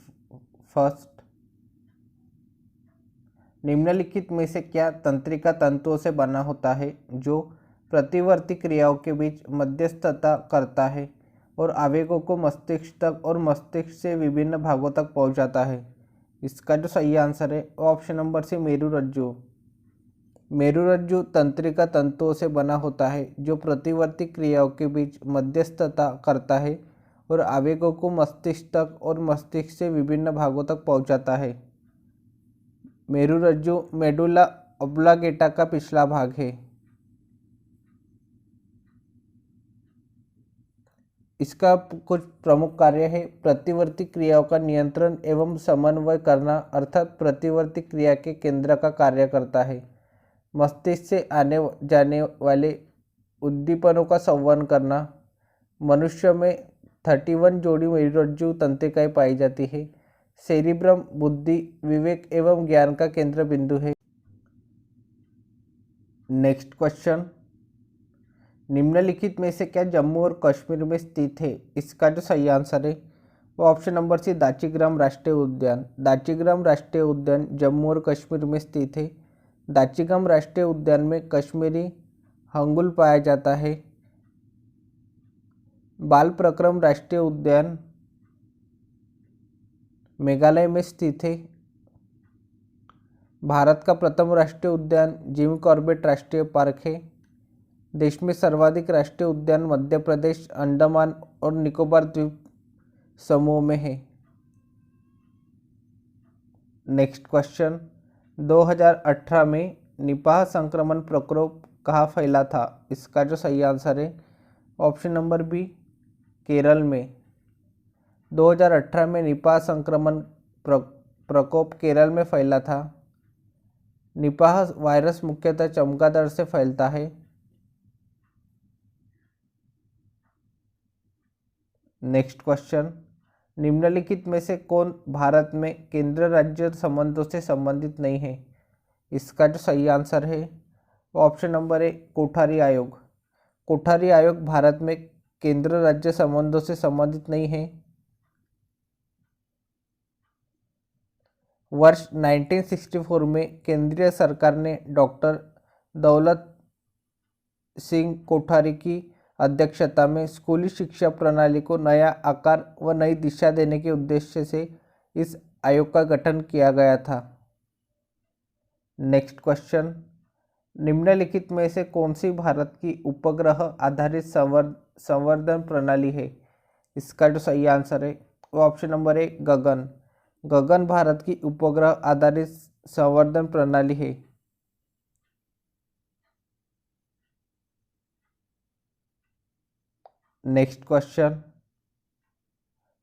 फर्स्ट। निम्नलिखित में से क्या तंत्रिका तंतुओं से बना होता है जो प्रतिवर्ती क्रियाओं के बीच मध्यस्थता करता है और आवेगों को मस्तिष्क तक और मस्तिष्क से विभिन्न भागों तक पहुंचाता है। इसका जो सही आंसर है वो ऑप्शन नंबर सी मेरुरज्जु। मेरुरज्जु तंत्रिका तंतुओं से बना होता है जो प्रतिवर्ती क्रियाओं के बीच मध्यस्थता करता है और आवेगों को मस्तिष्क तक और मस्तिष्क से विभिन्न भागों तक पहुंचाता है। मेरुरज्जु मेडुला ऑब्लांगेटा का पिछला भाग है। इसका कुछ प्रमुख कार्य है प्रतिवर्ती क्रियाओं का नियंत्रण एवं समन्वय करना, अर्थात प्रतिवर्ती क्रिया के केंद्र का कार्य करता है। मस्तिष्क से आने जाने वाले उद्दीपनों का संवहन करना। मनुष्य में 31 जोड़ी मेरुरज्जु तंत्रिकाएं पाई जाती है। सेरिब्रम बुद्धि, विवेक एवं ज्ञान का केंद्र बिंदु है। नेक्स्ट क्वेश्चन, निम्नलिखित में से क्या जम्मू और कश्मीर में स्थित है। इसका जो सही आंसर है वो ऑप्शन नंबर सी दाचीग्राम राष्ट्रीय उद्यान। दाचीग्राम राष्ट्रीय उद्यान जम्मू और कश्मीर में स्थित है। दाचीग्राम राष्ट्रीय उद्यान में कश्मीरी हंगुल पाया जाता है। बाल प्रक्रम राष्ट्रीय उद्यान मेघालय में स्थित है। भारत का प्रथम राष्ट्रीय उद्यान जिम कॉर्बेट राष्ट्रीय पार्क है। देश में सर्वाधिक राष्ट्रीय उद्यान मध्य प्रदेश, अंडमान और निकोबार द्वीप समूह में है। नेक्स्ट क्वेश्चन, 2018 में निपाह संक्रमण प्रकोप कहाँ फैला था। इसका जो सही आंसर है ऑप्शन नंबर बी केरल में। 2018 में निपाह संक्रमण प्रकोप केरल में फैला था। निपाह वायरस मुख्यतः चमगादड़ से फैलता है। नेक्स्ट क्वेश्चन, निम्नलिखित में से कौन भारत में केंद्र राज्य संबंधों से संबंधित नहीं है। इसका जो सही आंसर है वो ऑप्शन नंबर ए कोठारी आयोग। कोठारी आयोग भारत में केंद्र राज्य संबंधों से संबंधित नहीं है। वर्ष 1964 में केंद्रीय सरकार ने डॉक्टर दौलत सिंह कोठारी की अध्यक्षता में स्कूली शिक्षा प्रणाली को नया आकार व नई दिशा देने के उद्देश्य से इस आयोग का गठन किया गया था। नेक्स्ट क्वेश्चन, निम्नलिखित में से कौन सी भारत की उपग्रह आधारित संवर्धन प्रणाली है। इसका जो सही आंसर है वो ऑप्शन नंबर ए गगन। गगन भारत की उपग्रह आधारित संवर्धन प्रणाली है। नेक्स्ट क्वेश्चन,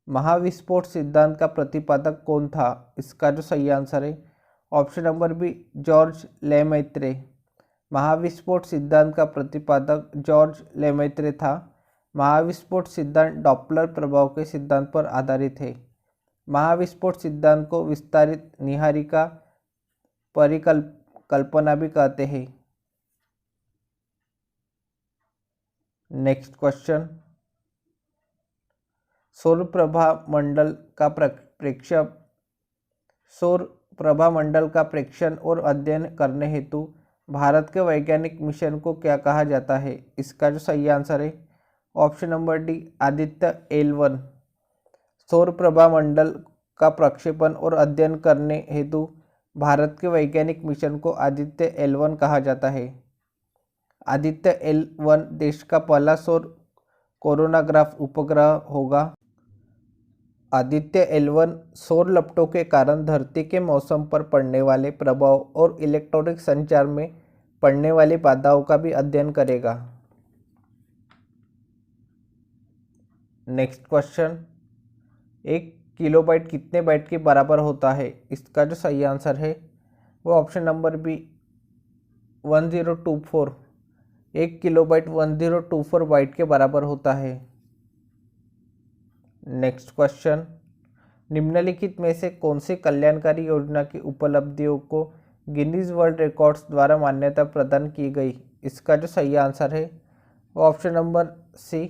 महाविस्फोट सिद्धांत का प्रतिपादक कौन था। इसका जो सही आंसर है option number B George Lemaitre. महाविस्फोट सिद्धांत का प्रतिपादक जॉर्ज लेमैत्रे था। महाविस्फोट सिद्धांत डॉपलर प्रभाव के सिद्धांत पर आधारित है। महाविस्फोट सिद्धांत को विस्तारित निहारिका परिकल्पना भी कहते हैं। नेक्स्ट क्वेश्चन, सौर प्रभा मंडल का प्रेक्षण और अध्ययन करने हेतु भारत के वैज्ञानिक मिशन को क्या कहा जाता है। इसका जो सही आंसर है option number D Aditya L1। सौर प्रभा मंडल का प्रक्षेपण और अध्ययन करने हेतु भारत के वैज्ञानिक मिशन को आदित्य L1 कहा जाता है। आदित्य L1 देश का पहला सौर कोरोनाग्राफ उपग्रह होगा। आदित्य L1 सौर लपटों के कारण धरती के मौसम पर पड़ने वाले प्रभाव और इलेक्ट्रॉनिक संचार में पड़ने वाली बाधाओं का भी अध्ययन करेगा। नेक्स्ट क्वेश्चन, 1 किलोबाइट कितने बाइट के बराबर होता है। इसका जो सही आंसर है वो option number B 1024। 1 kilobyte 1024 byte के बराबर होता है। नेक्स्ट क्वेश्चन, निम्नलिखित में से कौन सी कल्याणकारी योजना की उपलब्धियों को गिनीज वर्ल्ड रिकॉर्ड्स द्वारा मान्यता प्रदान की गई? इसका जो सही आंसर है वो ऑप्शन नंबर सी,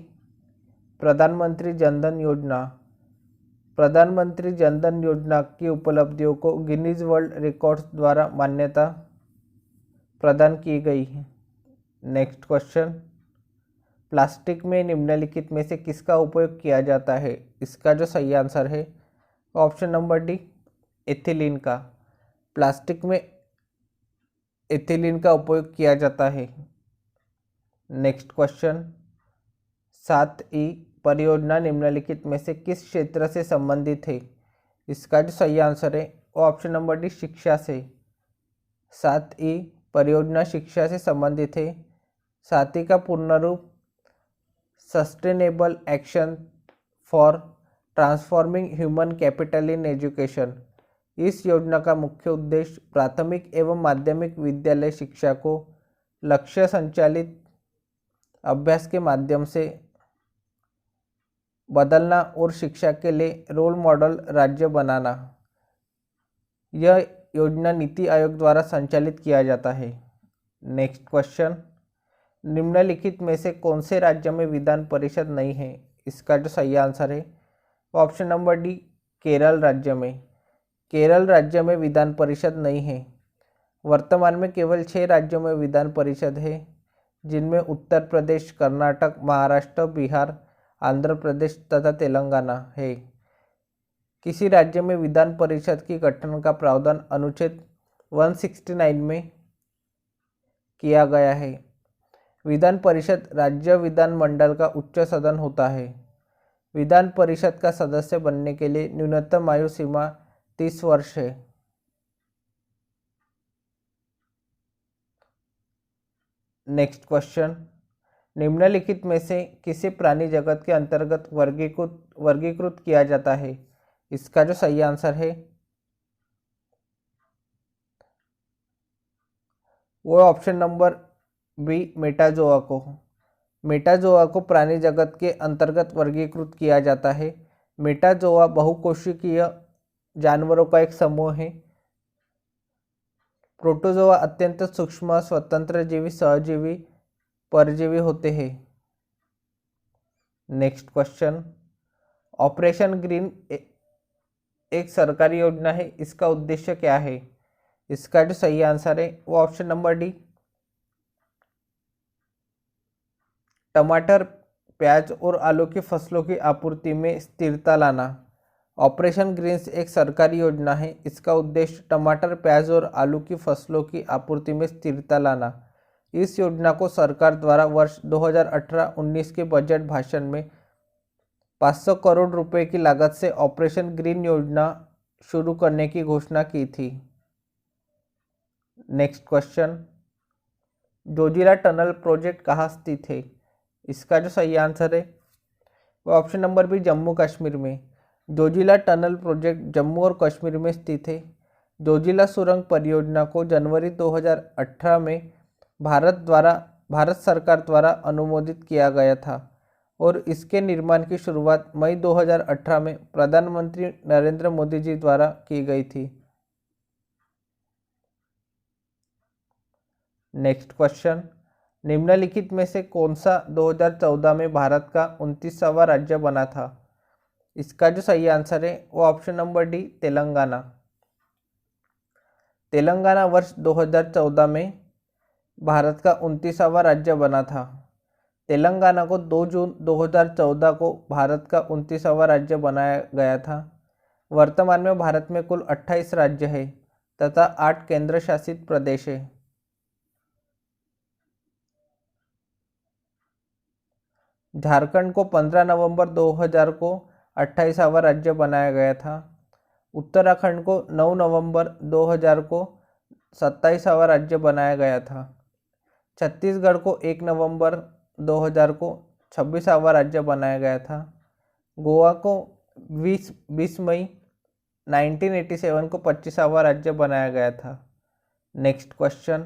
प्रधानमंत्री जनधन योजना। प्रधानमंत्री जनधन योजना की उपलब्धियों को गिनीज वर्ल्ड रिकॉर्ड्स द्वारा मान्यता प्रदान की गई है। नेक्स्ट क्वेश्चन, प्लास्टिक में निम्नलिखित में से किसका उपयोग किया जाता है? इसका जो सही आंसर है ऑप्शन नंबर डी, एथिलीन का। प्लास्टिक में एथिलीन का उपयोग किया जाता है। नेक्स्ट क्वेश्चन, 7E परियोजना निम्नलिखित में से किस क्षेत्र से संबंधित है? इसका जो सही आंसर है वो ऑप्शन नंबर डी, शिक्षा से। 7E परियोजना शिक्षा से संबंधित है। 7E का पूर्ण रूप sustainable action for transforming human capital in education. इस योजना का मुख्य उद्देश्य प्राथमिक एवं माध्यमिक विद्यालय शिक्षा को लक्ष्य संचालित अभ्यास के माध्यम से बदलना और शिक्षा के लिए रोल मॉडल राज्य बनाना। यह योजना नीति आयोग द्वारा संचालित किया जाता है। नेक्स्ट क्वेश्चन, निम्नलिखित में से कौन से राज्य में विधान परिषद नहीं है? इसका जो सही आंसर है वो ऑप्शन नंबर डी, केरल राज्य में। केरल राज्य में विधान परिषद नहीं है। वर्तमान में केवल 6 राज्यों में विधान परिषद है, जिनमें उत्तर प्रदेश, कर्नाटक, महाराष्ट्र, बिहार, आंध्र प्रदेश तथा तेलंगाना है। किसी राज्य में विधान परिषद की गठन का प्रावधान अनुच्छेद 169 में किया गया है। विधान परिषद राज्य विधानमंडल का उच्च सदन होता है। विधान परिषद का सदस्य बनने के लिए न्यूनतम आयु सीमा 30 वर्ष है। नेक्स्ट क्वेश्चन, निम्नलिखित में से किसे प्राणी जगत के अंतर्गत वर्गीकृत किया जाता है? इसका जो सही आंसर है वो ऑप्शन नंबर बी, मेटाजोआ को। मेटाजोआ को प्राणी जगत के अंतर्गत वर्गीकृत किया जाता है। मेटाजोआ बहुकोशिकीय जानवरों का एक समूह है। प्रोटोजोआ अत्यंत सूक्ष्म स्वतंत्र जीवी सहजीवी परजीवी होते हैं। नेक्स्ट क्वेश्चन, ऑपरेशन ग्रीन एक सरकारी योजना है, इसका उद्देश्य क्या है? इसका जो सही आंसर है वो ऑप्शन नंबर डी, टमाटर, प्याज और आलू की फसलों की आपूर्ति में स्थिरता लाना। ऑपरेशन ग्रीन्स एक सरकारी योजना है, इसका उद्देश्य टमाटर, प्याज और आलू की फसलों की आपूर्ति में स्थिरता लाना। इस योजना को सरकार द्वारा वर्ष 2018-19 के बजट भाषण में 500 करोड़ रुपए की लागत से ऑपरेशन ग्रीन योजना शुरू करने की घोषणा की थी। Next question, Zojila tunnel project कहाँ स्थित है? इसका जो सही आंसर है वो option number B, Jammu Kashmir में। जोजिला टनल प्रोजेक्ट जम्मू और कश्मीर में स्थित है। जोजिला सुरंग परियोजना को जनवरी 2018 में भारत सरकार द्वारा अनुमोदित किया गया था और इसके निर्माण की शुरुआत मई 2018 में प्रधानमंत्री नरेंद्र मोदी जी द्वारा की गई थी। नेक्स्ट क्वेश्चन, निम्नलिखित में से कौन सा 2014 में भारत का 29वां राज्य बना था? इसका जो सही आंसर है वो option number D, Telangana. Telangana वर्ष 2014 में भारत का 29वां राज्य बना था। तेलंगाना को 2 जून 2014 को भारत का 29वां राज्य बनाया गया था। वर्तमान में भारत में कुल 28 राज्य है तथा 8 केंद्र शासित प्रदेश है। झारखंड को 15 नवंबर 2000 को 28वां राज्य बनाया गया था। उत्तराखंड को 9 नवंबर 2000 को 27वां राज्य बनाया गया था। छत्तीसगढ़ को 1 नवंबर 2000 को 26वां राज्य बनाया गया था। गोवा को 20 मई 1987 को 25वां राज्य बनाया गया था। नेक्स्ट क्वेश्चन,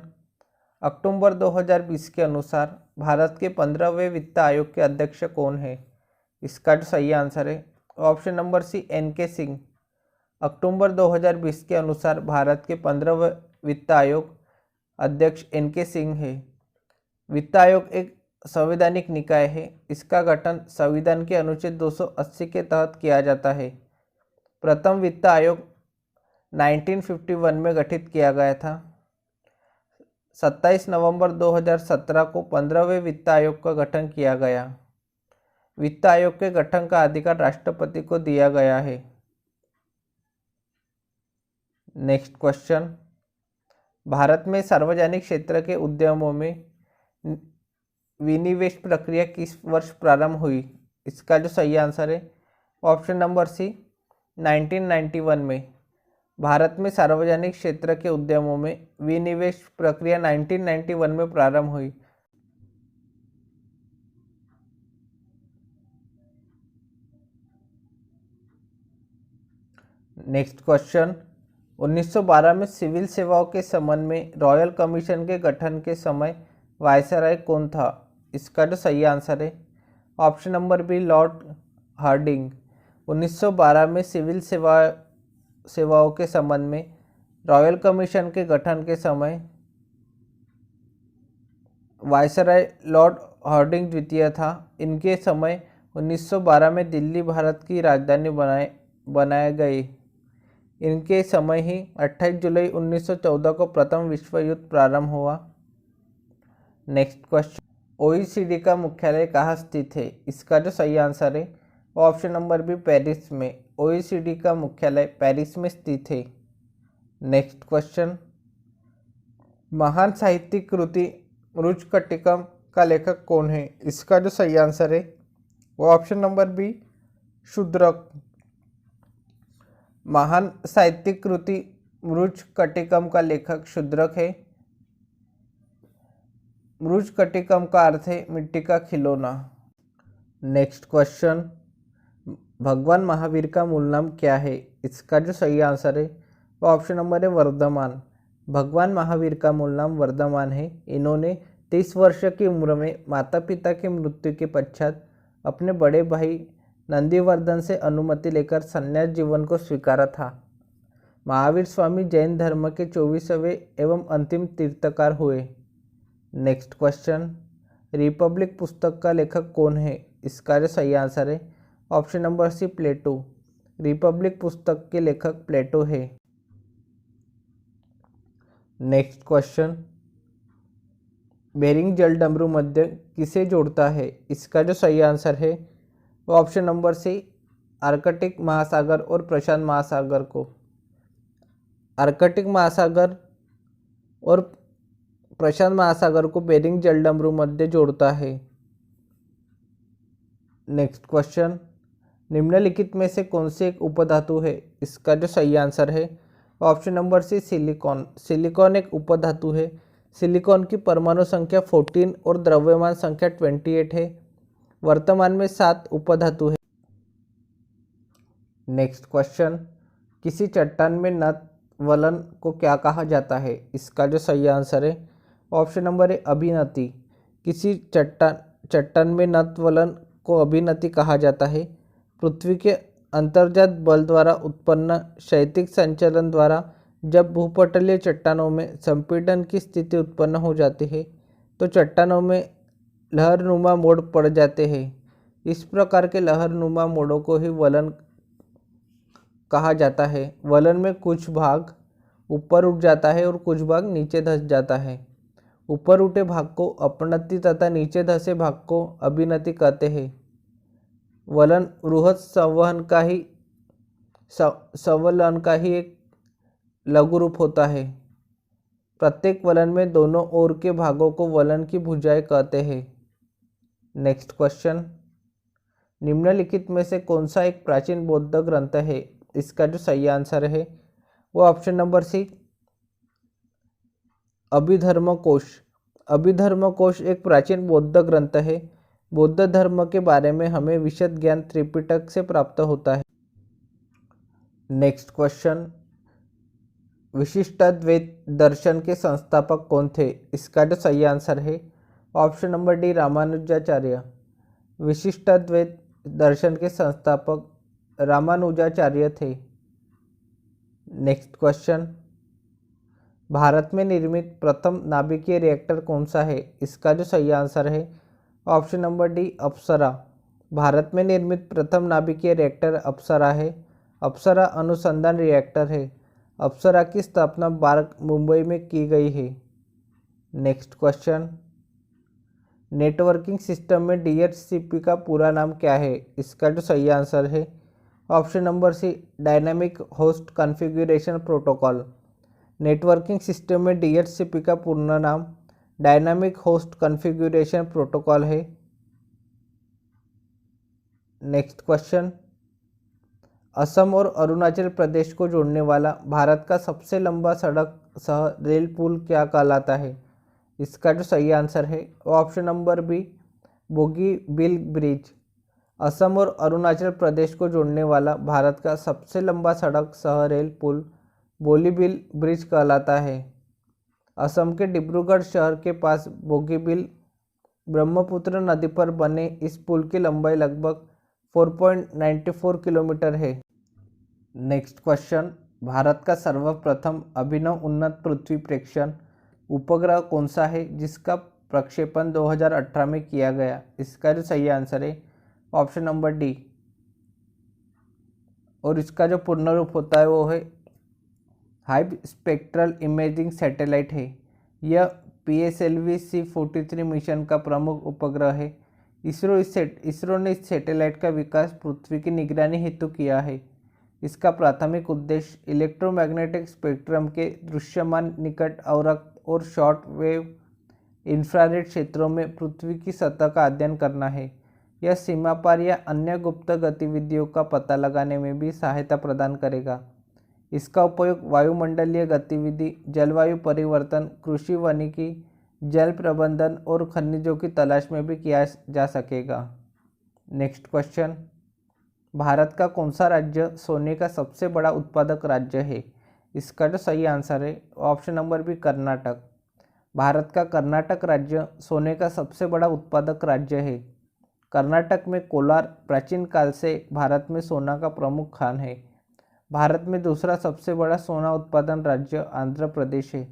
अक्टूबर 2020 के अनुसार भारत के 15वें वित्त आयोग के अध्यक्ष कौन है? इसका जो सही आंसर है option number C NK Singh. अक्टूबर 2020 के अनुसार भारत के 15वें वित्त आयोग अध्यक्ष NK सिंह है। वित्त आयोग एक संवैधानिक निकाय है। इसका गठन संविधान के अनुच्छेद 280 के तहत किया जाता है। प्रथम वित्त आयोग 1951 में गठित किया गया था। 27 नवंबर 2017 को 15वें वित्त आयोग का गठन किया गया। वित्त आयोग के गठन का अधिकार राष्ट्रपति को दिया गया है। नेक्स्ट क्वेश्चन, भारत में सार्वजनिक क्षेत्र के उद्यमों में विनिवेश प्रक्रिया किस वर्ष प्रारंभ हुई? इसका जो सही आंसर है ऑप्शन नंबर सी 1991 में। भारत में सार्वजनिक क्षेत्र के उद्यमों में विनिवेश प्रक्रिया 1991 में प्रारंभ हुई। नेक्स्ट क्वेश्चन, 1912 में सिविल सेवाओं के संबंध में रॉयल कमीशन के गठन के समय वायसराय कौन था? इसका जो सही आंसर है option number B Lord Hardinge. 1912 में सिविल सेवाओं के संबंध में रॉयल कमीशन के गठन के समय वायसराय लॉर्ड हार्डिंग द्वितीय था। इनके समय 1912 में दिल्ली भारत की राजधानी बनाए गए। इनके समय ही 28 जुलाई 1914 को प्रथम विश्व युद्ध प्रारंभ हुआ। नेक्स्ट क्वेश्चन, OECD का मुख्यालय कहाँ स्थित है? इसका जो सही आंसर है ऑप्शन नंबर बी पेरिस में। OECD का मुख्यालय पेरिस में स्थित है। नेक्स्ट क्वेश्चन, महान साहित्यिक कृति मृच्छकटिकम का लेखक कौन है? इसका जो सही आंसर है वो ऑप्शन नंबर बी शूद्रक। महान साहित्यिक कृति मृच्छकटिकम का लेखक शूद्रक है। मृच्छकटिकम का अर्थ है मिट्टी का खिलौना। नेक्स्ट क्वेश्चन, भगवान महावीर का मूल नाम क्या है? इसका जो सही आंसर है वो ऑप्शन नंबर है वर्धमान। भगवान महावीर का मूल नाम वर्धमान है। इन्होंने 30 वर्ष की उम्र में माता पिता की मृत्यु के पश्चात अपने बड़े भाई नंदीवर्धन से अनुमति लेकर संन्यास जीवन को स्वीकारा था। महावीर स्वामी जैन धर्म के 24वें एवं अंतिम तीर्थकार हुए। नेक्स्ट क्वेश्चन, रिपब्लिक पुस्तक का लेखक कौन है? इसका जो सही आंसर है ऑप्शन नंबर सी प्लेटो। रिपब्लिक पुस्तक के लेखक प्लेटो है। नेक्स्ट क्वेश्चन, बेरिंग जल डमरू मध्य किसे जोड़ता है? इसका जो सही आंसर है वो ऑप्शन नंबर सी आर्कटिक महासागर और प्रशांत महासागर को। आर्कटिक महासागर और प्रशांत महासागर को बेरिंग जल डमरू मध्य जोड़ता है। नेक्स्ट क्वेश्चन, निम्नलिखित में से कौन सी एक उपधातु है? इसका जो सही आंसर है option number C silicon. Silicon एक उपधातु है। सिलिकॉन की परमाणु संख्या 14 और द्रव्यमान संख्या 28 है। वर्तमान में 7 उपधातु है। नेक्स्ट क्वेश्चन, किसी चट्टान में नतवलन को क्या कहा जाता है? इसका जो सही आंसर है ऑप्शन नंबर है अभिनति। किसी चट्टान में नतवलन को अभिनति कहा जाता है। पृथ्वी के अंतर्जात बल द्वारा उत्पन्न क्षैतिज संचलन द्वारा जब भूपटलीय चट्टानों में संपीड़न की स्थिति उत्पन्न हो जाती है तो चट्टानों में लहरनुमा मोड़ पड़ जाते हैं। इस प्रकार के लहरनुमा मोड़ों को ही वलन कहा जाता है। वलन में कुछ भाग ऊपर उठ जाता है और कुछ भाग नीचे धंस जाता है। ऊपर उठे भाग को अपनति तथा नीचे धंसे भाग को अभिनति कहते हैं। वलन बृहत संवलन का ही एक लघु रूप होता है। प्रत्येक वलन में दोनों ओर के भागों को वलन की भुजाएं कहते हैं। नेक्स्ट क्वेश्चन, निम्नलिखित में से कौन सा एक प्राचीन बौद्ध ग्रंथ है? इसका जो सही आंसर है वो ऑप्शन नंबर सी अभिधर्मकोश। अभिधर्मकोश एक प्राचीन बौद्ध ग्रंथ है। बौद्ध धर्म के बारे में हमें विशद ज्ञान त्रिपिटक से प्राप्त होता है। नेक्स्ट क्वेश्चन, विशिष्टाद्वैत दर्शन के संस्थापक कौन थे? इसका जो सही आंसर है ऑप्शन नंबर डी रामानुजाचार्य। विशिष्टाद्वैत दर्शन के संस्थापक रामानुजाचार्य थे। नेक्स्ट क्वेश्चन, भारत में निर्मित प्रथम नाभिकीय रिएक्टर कौन सा है? इसका जो सही आंसर है ऑप्शन नंबर डी अप्सरा। भारत में निर्मित प्रथम नाभिकीय रिएक्टर अप्सरा है। अप्सरा अनुसंधान रिएक्टर है। अप्सरा की स्थापना बार्क मुंबई में की गई है। नेक्स्ट क्वेश्चन, नेटवर्किंग सिस्टम में डीएचसीपी का पूरा नाम क्या है? इसका जो सही आंसर है option number C dynamic host configuration protocol. Networking system में डीएचसीपी का पूर्ण नाम डायनामिक होस्ट कॉन्फ़िगरेशन प्रोटोकॉल है। नेक्स्ट क्वेश्चन, असम और अरुणाचल प्रदेश को जोड़ने वाला भारत का सबसे लंबा सड़क सह रेल पुल क्या कहलाता है? इसका जो सही आंसर है option number B Bogibeel bridge. Assam और अरुणाचल प्रदेश को जोड़ने वाला भारत का सबसे लंबा सड़क सह रेल पुल बोगीबील ब्रिज कहलाता है। असम के डिब्रूगढ़ शहर के पास बोगीबील ब्रह्मपुत्र नदी पर बने इस पुल की लंबाई लगभग 4.94 किलोमीटर है। नेक्स्ट क्वेश्चन, भारत का सर्वप्रथम अभिनव उन्नत पृथ्वी प्रेक्षण उपग्रह कौन सा है जिसका प्रक्षेपण 2018 में किया गया? इसका जो सही आंसर है ऑप्शन नंबर डी, और इसका जो पूर्ण रूप होता है वो है हाई स्पेक्ट्रल इमेजिंग सैटेलाइट है। यह PSLV C43 मिशन का प्रमुख उपग्रह है। इसरो ने इस सैटेलाइट का विकास पृथ्वी की निगरानी हेतु किया है। इसका प्राथमिक उद्देश्य इलेक्ट्रोमैग्नेटिक स्पेक्ट्रम के दृश्यमान निकट अवरक्त और शॉर्ट वेव इंफ्रारेड क्षेत्रों में पृथ्वी की सतह का अध्ययन करना है। यह सीमा पार या अन्य गुप्त गतिविधियों का पता लगाने में भी सहायता प्रदान करेगा। इसका उपयोग वायुमंडलीय गतिविधि, जलवायु परिवर्तन, कृषि, वानिकी, जल प्रबंधन और खनिजों की तलाश में भी किया जा सकेगा। नेक्स्ट क्वेश्चन, भारत का कौन सा राज्य सोने का सबसे बड़ा उत्पादक राज्य है? इसका जो सही आंसर है option number B Karnataka. Bharat का कर्नाटक राज्य सोने का सबसे बड़ा उत्पादक राज्य है। कर्नाटक में कोलार प्राचीन काल से भारत में सोना का प्रमुख खान है। भारत में दूसरा सबसे बड़ा सोना उत्पादन राज्य आंध्र प्रदेश है।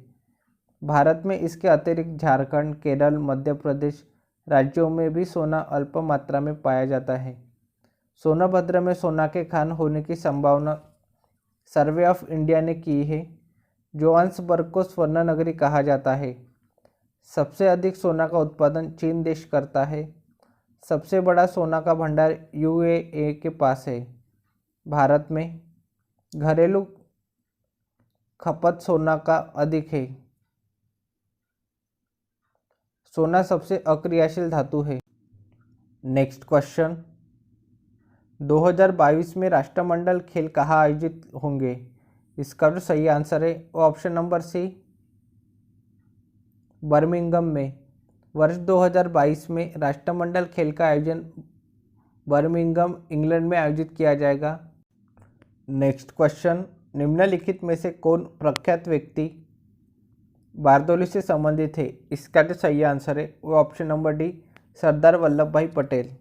भारत में इसके अतिरिक्त झारखंड, केरल, मध्य प्रदेश राज्यों में भी सोना अल्प मात्रा में पाया जाता है। सोनभद्र में सोना के खान होने की संभावना सर्वे ऑफ इंडिया ने की है। जोहान्सबर्ग को स्वर्ण नगरी कहा जाता है। सबसे अधिक सोना का उत्पादन चीन देश करता है। सबसे बड़ा सोना का भंडार UAE के पास है। भारत में घरेलू खपत सोना का अधिक है। सोना सबसे अक्रियाशील धातु है। नेक्स्ट क्वेश्चन, 2022 में राष्ट्रमंडल खेल कहाँ आयोजित होंगे? इसका जो सही आंसर है वो ऑप्शन नंबर सी बर्मिंघम में। वर्ष 2022 में राष्ट्रमंडल खेल का आयोजन बर्मिंघम, इंग्लैंड में आयोजित किया जाएगा। नेक्स्ट क्वेश्चन, निम्नलिखित में से कौन प्रख्यात व्यक्ति बारदौली से संबंधित है? इसका जो सही आंसर है वो option number D Sardar Vallabh भाई पटेल।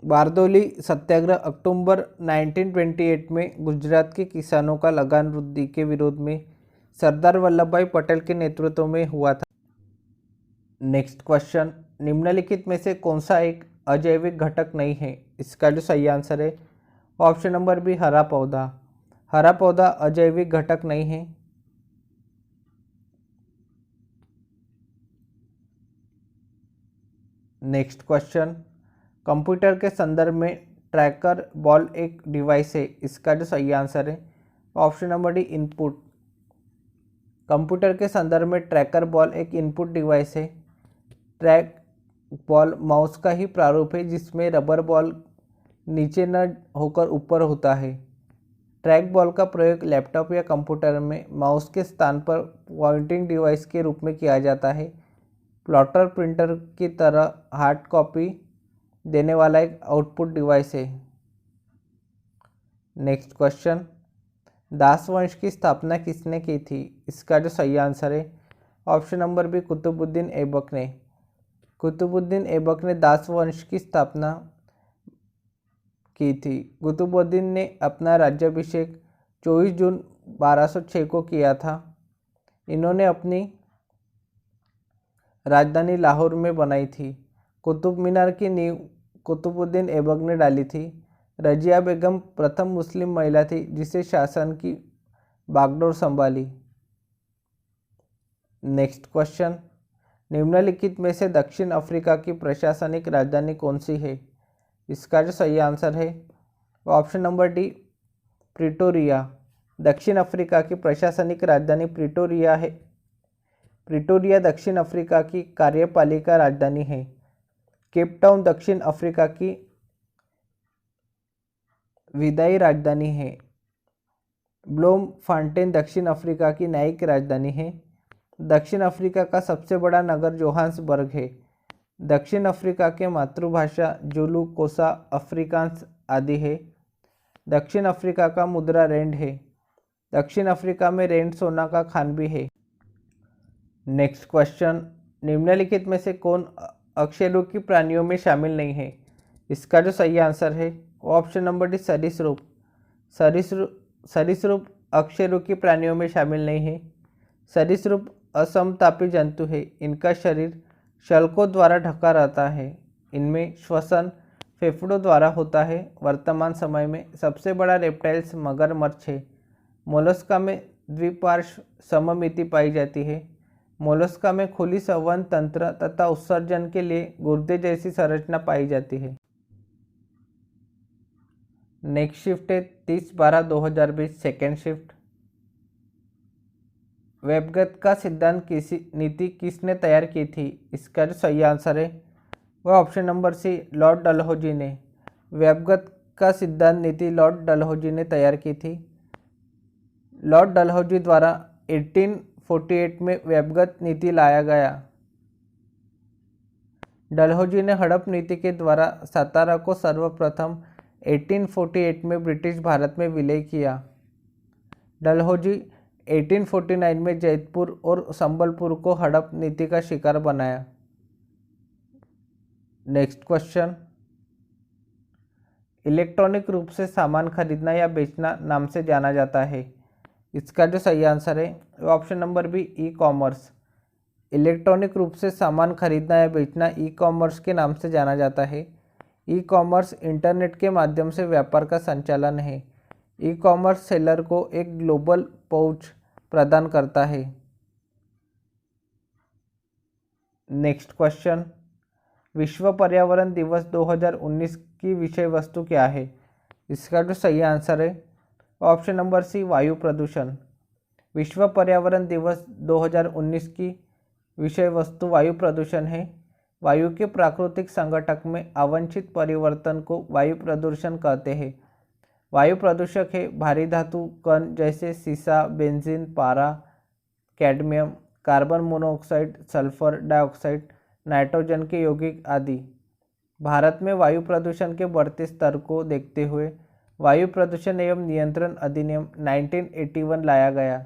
बारदौली सत्याग्रह अक्टूबर 1928 में गुजरात के किसानों का लगान वृद्धि के विरोध में सरदार वल्लभ भाई पटेल के नेतृत्व में हुआ था। नेक्स्ट क्वेश्चन, निम्नलिखित में से कौन सा एक अजैविक घटक नहीं है? इसका जो सही आंसर है ऑप्शन नंबर बी हरा पौधा। हरा पौधा अजैविक घटक नहीं है। नेक्स्ट क्वेश्चन, कंप्यूटर के संदर्भ में ट्रैकर बॉल एक डिवाइस है। इसका जो सही आंसर है option number D input. Computer के संदर्भ में ट्रैकर बॉल एक इनपुट डिवाइस है। ट्रैक बॉल माउस का ही प्रारूप है जिसमें रबर बॉल नीचे न होकर ऊपर होता है। ट्रैक बॉल का प्रयोग लैपटॉप या कंप्यूटर में माउस के स्थान पर पॉइंटिंग डिवाइस के रूप में किया जाता है। प्लॉटर प्रिंटर की तरह हार्ड कॉपी देने वाला एक आउटपुट डिवाइस है। नेक्स्ट क्वेश्चन, दास वंश की स्थापना किसने की थी? इसका जो सही आंसर है option number B Qutubuddin Aibak ने। कुतुबुद्दीन ऐबक ने दास वंश की स्थापना की थी। कुतुबुद्दीन ने अपना राज्याभिषेक 24 जून 1206 को किया था। इन्होंने अपनी राजधानी लाहौर में बनाई थी। कुतुब मीनार की नींव कुतुबुद्दीन ऐबक ने डाली थी। रजिया बेगम प्रथम मुस्लिम महिला थी जिसे शासन की बागडोर संभाली। नेक्स्ट क्वेश्चन, निम्नलिखित में से दक्षिण अफ्रीका की प्रशासनिक राजधानी कौन सी है? इसका जो सही आंसर है ऑप्शन नंबर डी प्रिटोरिया। दक्षिण अफ्रीका की प्रशासनिक राजधानी प्रिटोरिया है। प्रिटोरिया दक्षिण अफ्रीका की कार्यपालिका राजधानी है। केप टाउन दक्षिण अफ्रीका की विदाई राजधानी है। ब्लोमफांटेन दक्षिण अफ्रीका की न्यायिक राजधानी है। दक्षिण अफ्रीका का सबसे बड़ा नगर जोहान्सबर्ग है। दक्षिण अफ्रीका के मातृभाषा जुलू, कोसा, अफ्रीकांस आदि है। दक्षिण अफ्रीका का मुद्रा रैंड है। दक्षिण अफ्रीका में रैंड सोना का खान भी है। नेक्स्ट क्वेश्चन, निम्नलिखित में से कौन अकशेरुकी प्राणियों में शामिल नहीं है? इसका जो सही आंसर है ऑप्शन नंबर डी सरीसृप। सरीसृप अकशेरुकी प्राणियों में शामिल नहीं है। सरीसृप असमतापी जंतु है। इनका शरीर शल्कों द्वारा ढका रहता है। इनमें श्वसन फेफड़ों द्वारा होता है। वर्तमान समय में सबसे बड़ा रेप्टाइल्स मगरमच्छ है। मोलस्का में द्विपार्श्व सममिति पाई जाती है। मोलस्का में खुली संवहन तंत्र तथा उत्सर्जन के लिए गुर्दे जैसी संरचना पाई जाती है। नेक्स्ट शिफ्ट है 30/12/2020 सेकेंड शिफ्ट। वेबगत का सिद्धांत नीति किसने तैयार की थी? इसका जो सही आंसर है वह option number C Lord Dalhousie ने। वेबगत का सिद्धांत नीति लॉर्ड डलहौजी ने तैयार की थी। लॉर्ड डलहौजी द्वारा 1848 में वेबगत नीति लाया गया। डलहौजी ने हड़प नीति के द्वारा सातारा को सर्वप्रथम 1848 में ब्रिटिश भारत में विलय किया। डलहौजी 1849 में जैतपुर और संबलपुर को हड़प नीति का शिकार बनाया। नेक्स्ट क्वेश्चन, इलेक्ट्रॉनिक रूप से सामान खरीदना या बेचना नाम से जाना जाता है। इसका जो सही आंसर है option number B e commerce. Electronic रूप से सामान खरीदना या बेचना ई कॉमर्स के नाम से जाना जाता है। ई कॉमर्स इंटरनेट के माध्यम से व्यापार का संचालन है। ई कॉमर्स सेलर को एक ग्लोबल पहुंच प्रदान करता है। नेक्स्ट क्वेश्चन, विश्व पर्यावरण दिवस 2019 की विषय वस्तु क्या है? इसका जो सही आंसर है ऑप्शन नंबर सी वायु प्रदूषण। विश्व पर्यावरण दिवस 2019 की विषय वस्तु वायु प्रदूषण है। वायु के प्राकृतिक संघटक में अवांछित परिवर्तन को वायु प्रदूषण कहते हैं। वायु प्रदूषक है भारी धातु कण जैसे सीसा, बेंजीन, पारा, cadmium, carbon monoxide, sulphur dioxide, nitrogen के यौगिक आदि। भारत में वायु प्रदूषण के बढ़ते स्तर को देखते हुए वायु प्रदूषण एवं नियंत्रण अधिनियम 1981 लाया गया।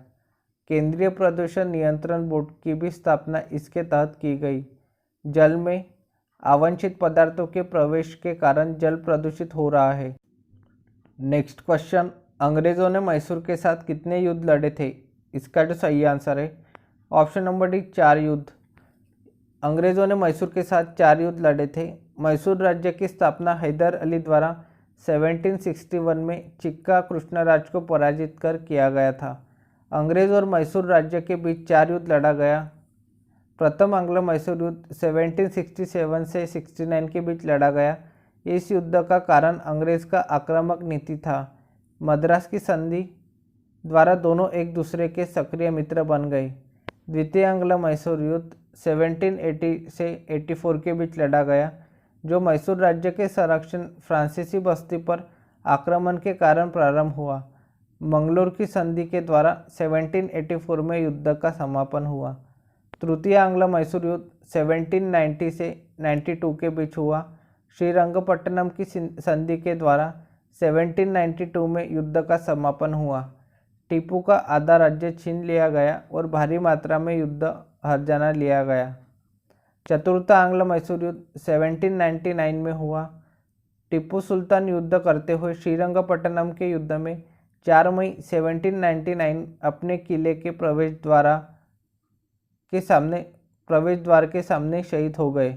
केंद्रीय प्रदूषण नियंत्रण बोर्ड की भी स्थापना इसके तहत की गई। जल में अवांछित पदार्थों के प्रवेश के कारण जल प्रदूषित हो रहा है। नेक्स्ट क्वेश्चन, अंग्रेजों ने मैसूर के साथ कितने युद्ध लड़े थे? इसका जो सही आंसर है ऑप्शन नंबर डी 4 युद्ध। अंग्रेजों ने मैसूर के साथ 4 युद्ध लड़े थे। मैसूर राज्य की स्थापना हैदर अली द्वारा 1761 में चिक्का कृष्णराज को पराजित कर किया गया था। अंग्रेज और मैसूर राज्य के बीच 4 युद्ध लड़ा गया। प्रथम आंग्लो मैसूर युद्ध 1767 से 69 के बीच लड़ा गया। इस युद्ध का कारण अंग्रेज का आक्रामक नीति था। मद्रास की संधि द्वारा दोनों एक दूसरे के सक्रिय मित्र बन गए। द्वितीय आंग्लो मैसूर युद्ध 1780 से 84 के बीच लड़ा गया, जो मैसूर राज्य के संरक्षण फ्रांसीसी बस्ती पर आक्रमण के कारण प्रारंभ हुआ। मंगलोर की संधि के द्वारा 1784 में युद्ध का समापन हुआ। तृतीय आंग्लो मैसूर युद्ध 1790 से 92 के बीच हुआ। श्रीरंगपट्टनम की संधि के द्वारा 1792 में युद्ध का समापन हुआ। टीपू का आधा राज्य छीन लिया गया और भारी मात्रा में युद्ध हर्जाना लिया गया। चतुर्थ आंग्ल मैसूर युद्ध 1799 में हुआ। टीपू सुल्तान युद्ध करते हुए श्रीरंगपट्टनम के युद्ध में 4 मई 1799 अपने किले के प्रवेश द्वार के सामने शहीद हो गए।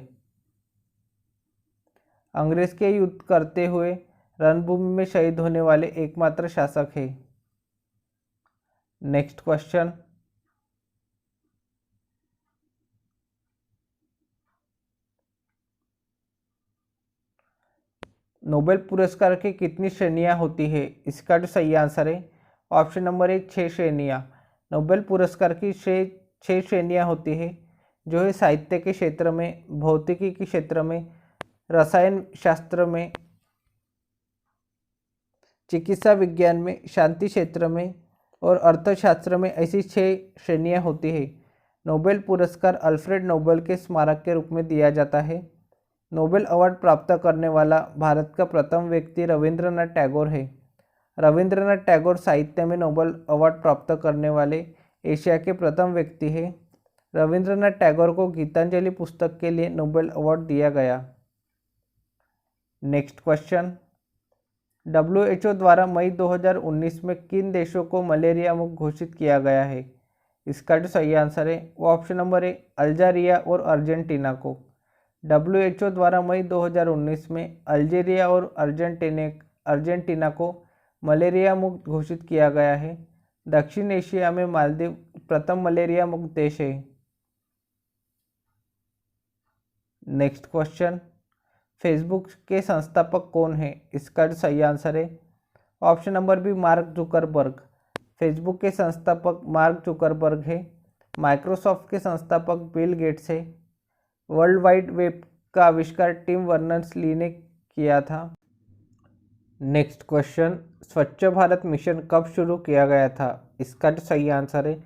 अंग्रेज के युद्ध करते हुए रणभूमि में शहीद होने वाले एकमात्र शासक है। नेक्स्ट क्वेश्चन, नोबेल पुरस्कार की कितनी श्रेणियां होती है? इसका जो सही आंसर है ऑप्शन नंबर ए 6 श्रेणियां। नोबेल पुरस्कार की 6 श्रेणियां होती है, जो है साहित्य के क्षेत्र में, भौतिकी के क्षेत्र में, रसायन शास्त्र में, चिकित्सा विज्ञान में, शांति क्षेत्र में और अर्थशास्त्र में। ऐसी 6 श्रेणियां होती है। नोबेल पुरस्कार अल्फ्रेड नोबेल के स्मारक के रूप में दिया जाता है। नोबेल अवार्ड प्राप्त करने वाला भारत का प्रथम व्यक्ति रविंद्रनाथ टैगोर है। रविंद्रनाथ टैगोर साहित्य में नोबेल अवार्ड प्राप्त करने वाले एशिया के प्रथम व्यक्ति हैं। रविंद्रनाथ टैगोर को गीतांजलि पुस्तक के लिए नोबेल अवार्ड दिया गया। नेक्स्ट क्वेश्चन, WHO द्वारा मई 2019 में किन देशों को मलेरिया मुक्त घोषित किया गया है? इसका जो सही आंसर है वो ऑप्शन नंबर ए अल्जीरिया और अर्जेंटीना को। WHO द्वारा मई 2019 में अल्जीरिया और अर्जेंटीना को मलेरिया मुक्त घोषित किया गया है। दक्षिण एशिया में मालदीव प्रथम मलेरिया मुक्त देश है। नेक्स्ट क्वेश्चन, फेसबुक के संस्थापक कौन है? इसका जो सही आंसर है option number B Mark Zuckerberg. Facebook के संस्थापक मार्क जुकरबर्ग है। माइक्रोसॉफ्ट के संस्थापक बिल गेट्स है। वर्ल्ड वाइड वेब का आविष्कार टिम बर्नर्स-ली ने किया था। नेक्स्ट क्वेश्चन, स्वच्छ भारत मिशन कब शुरू किया गया था? इसका जो सही आंसर है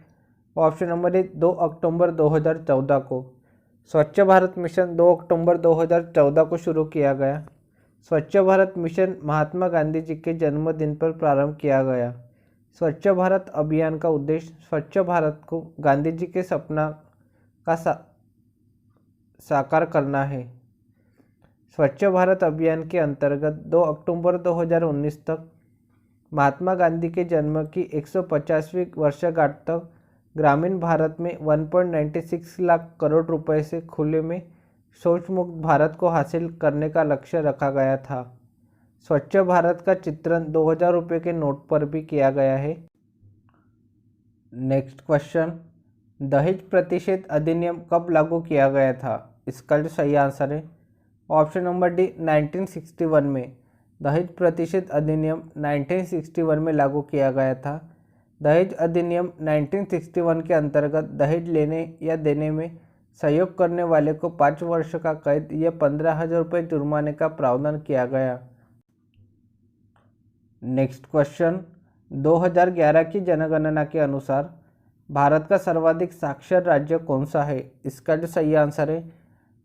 ऑप्शन नंबर ए 2 अक्टूबर 2014 को। स्वच्छ भारत मिशन 2 अक्टूबर 2014 को शुरू किया गया। स्वच्छ भारत मिशन महात्मा गांधी जी के जन्मदिन पर प्रारंभ किया गया। स्वच्छ भारत अभियान का उद्देश्य स्वच्छ भारत को गांधी जी के सपना का साकार करना है। स्वच्छ भारत अभियान के अंतर्गत 2 अक्टूबर 2019 तक महात्मा गांधी के जन्म की 150वीं वर्षगांठ तक ग्रामीण भारत में 1.96 लाख करोड़ रुपए से खुले में शौच मुक्त भारत को हासिल करने का लक्ष्य रखा गया था। स्वच्छ भारत का चित्रण 2000 रुपये के नोट पर भी किया गया है। नेक्स्ट क्वेश्चन, दहेज प्रतिषेध अधिनियम कब लागू किया गया था? इसका जो सही आंसर है ऑप्शन नंबर डी 1961 में। दहेज प्रतिषेध अधिनियम 1961 में लागू किया गया था। दहेज अधिनियम 1961 के अंतर्गत दहेज लेने या देने में सहयोग करने वाले को 5 वर्ष का कैद या 15,000 रुपये जुर्माने का प्रावधान किया गया। नेक्स्ट क्वेश्चन, 2011 की जनगणना के अनुसार भारत का सर्वाधिक साक्षर राज्य कौन सा है? इसका जो सही आंसर है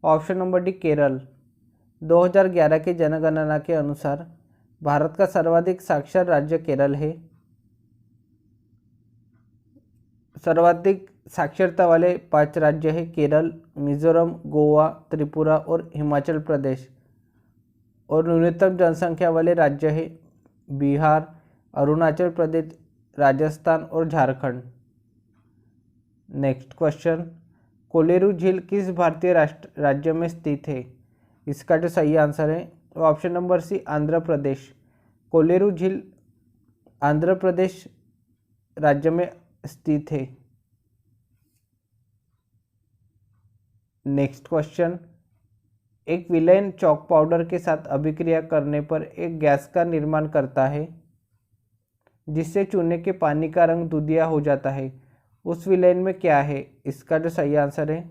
ऑप्शन नंबर डी केरल। 2011 की जनगणना के अनुसार भारत का सर्वाधिक साक्षर राज्य केरल है। सर्वाधिक साक्षरता वाले 5 राज्य हैं केरल, मिजोरम, गोवा, त्रिपुरा और हिमाचल प्रदेश। और न्यूनतम जनसंख्या वाले राज्य हैं बिहार, अरुणाचल प्रदेश, राजस्थान और झारखंड। नेक्स्ट क्वेश्चन, कोलेरू झील किस भारतीय राज्य में स्थित है? इसका जो सही आंसर है ऑप्शन नंबर सी आंध्र प्रदेश। कोलेरू झील आंध्र प्रदेश राज्य में स्थित है। नेक्स्ट क्वेश्चन, एक विलयन चॉक पाउडर के साथ अभिक्रिया करने पर एक गैस का निर्माण करता है जिससे चूने के पानी का रंग दूधिया हो जाता है। उस विलयन में क्या है? इसका जो सही आंसर है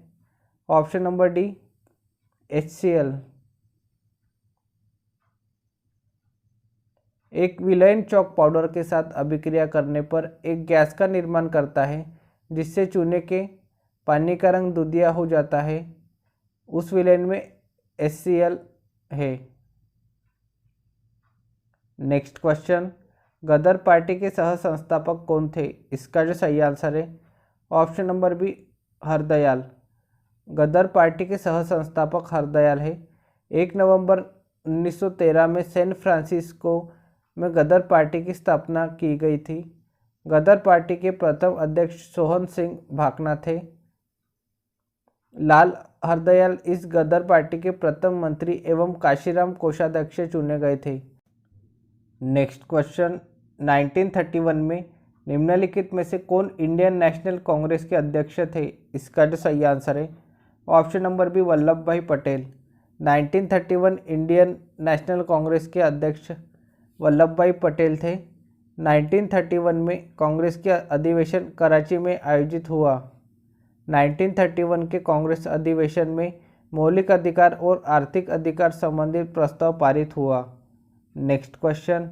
ऑप्शन नंबर डी HCl। एक विलयन चॉक पाउडर के साथ अभिक्रिया करने पर एक गैस का निर्माण करता है जिससे चूने के पानी का रंग दूधिया हो जाता है। उस विलयन में HCl है। नेक्स्ट क्वेश्चन, गदर पार्टी के सह संस्थापक कौन थे? इसका जो सही आंसर है ऑप्शन नंबर बी हरदयाल। गदर पार्टी के सह संस्थापक हरदयाल है। 1 नवंबर 1913 में सैन फ्रांसिस्को में गदर पार्टी की स्थापना की गई थी। गदर पार्टी के प्रथम अध्यक्ष सोहन सिंह भाकना थे। लाल हरदयाल इस गदर पार्टी के प्रथम मंत्री एवं काशीराम कोषाध्यक्ष चुने गए थे। नेक्स्ट क्वेश्चन, 1931 में निम्नलिखित में से कौन इंडियन नेशनल कांग्रेस के अध्यक्ष थे? इसका जो सही आंसर है ऑप्शन नंबर बी वल्लभ भाई पटेल। 1931 इंडियन नेशनल कांग्रेस के अध्यक्ष वल्लभ भाई पटेल थे। 1931 में कांग्रेस के अधिवेशन कराची में आयोजित हुआ। 1931 के कांग्रेस अधिवेशन में मौलिक अधिकार और आर्थिक अधिकार संबंधित प्रस्ताव पारित हुआ। नेक्स्ट क्वेश्चन,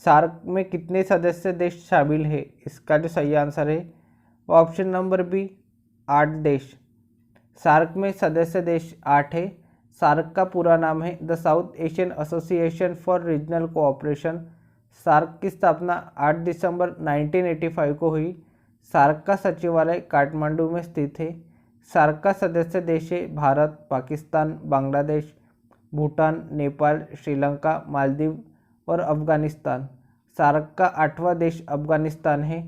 सार्क में कितने सदस्य देश शामिल है? इसका जो सही आंसर है ऑप्शन नंबर बी 8 देश। सार्क में सदस्य देश 8 है। सार्क का पूरा नाम है the South Asian Association for Regional Cooperation. SAARC की स्थापना 8 दिसंबर 1985 को हुई। सार्क का सचिवालय काठमांडू में स्थित है। सार्क का सदस्य देश है भारत, पाकिस्तान, बांग्लादेश, भूटान, नेपाल, श्रीलंका, मालदीव और अफगानिस्तान। सार्क का 8वां देश अफगानिस्तान है।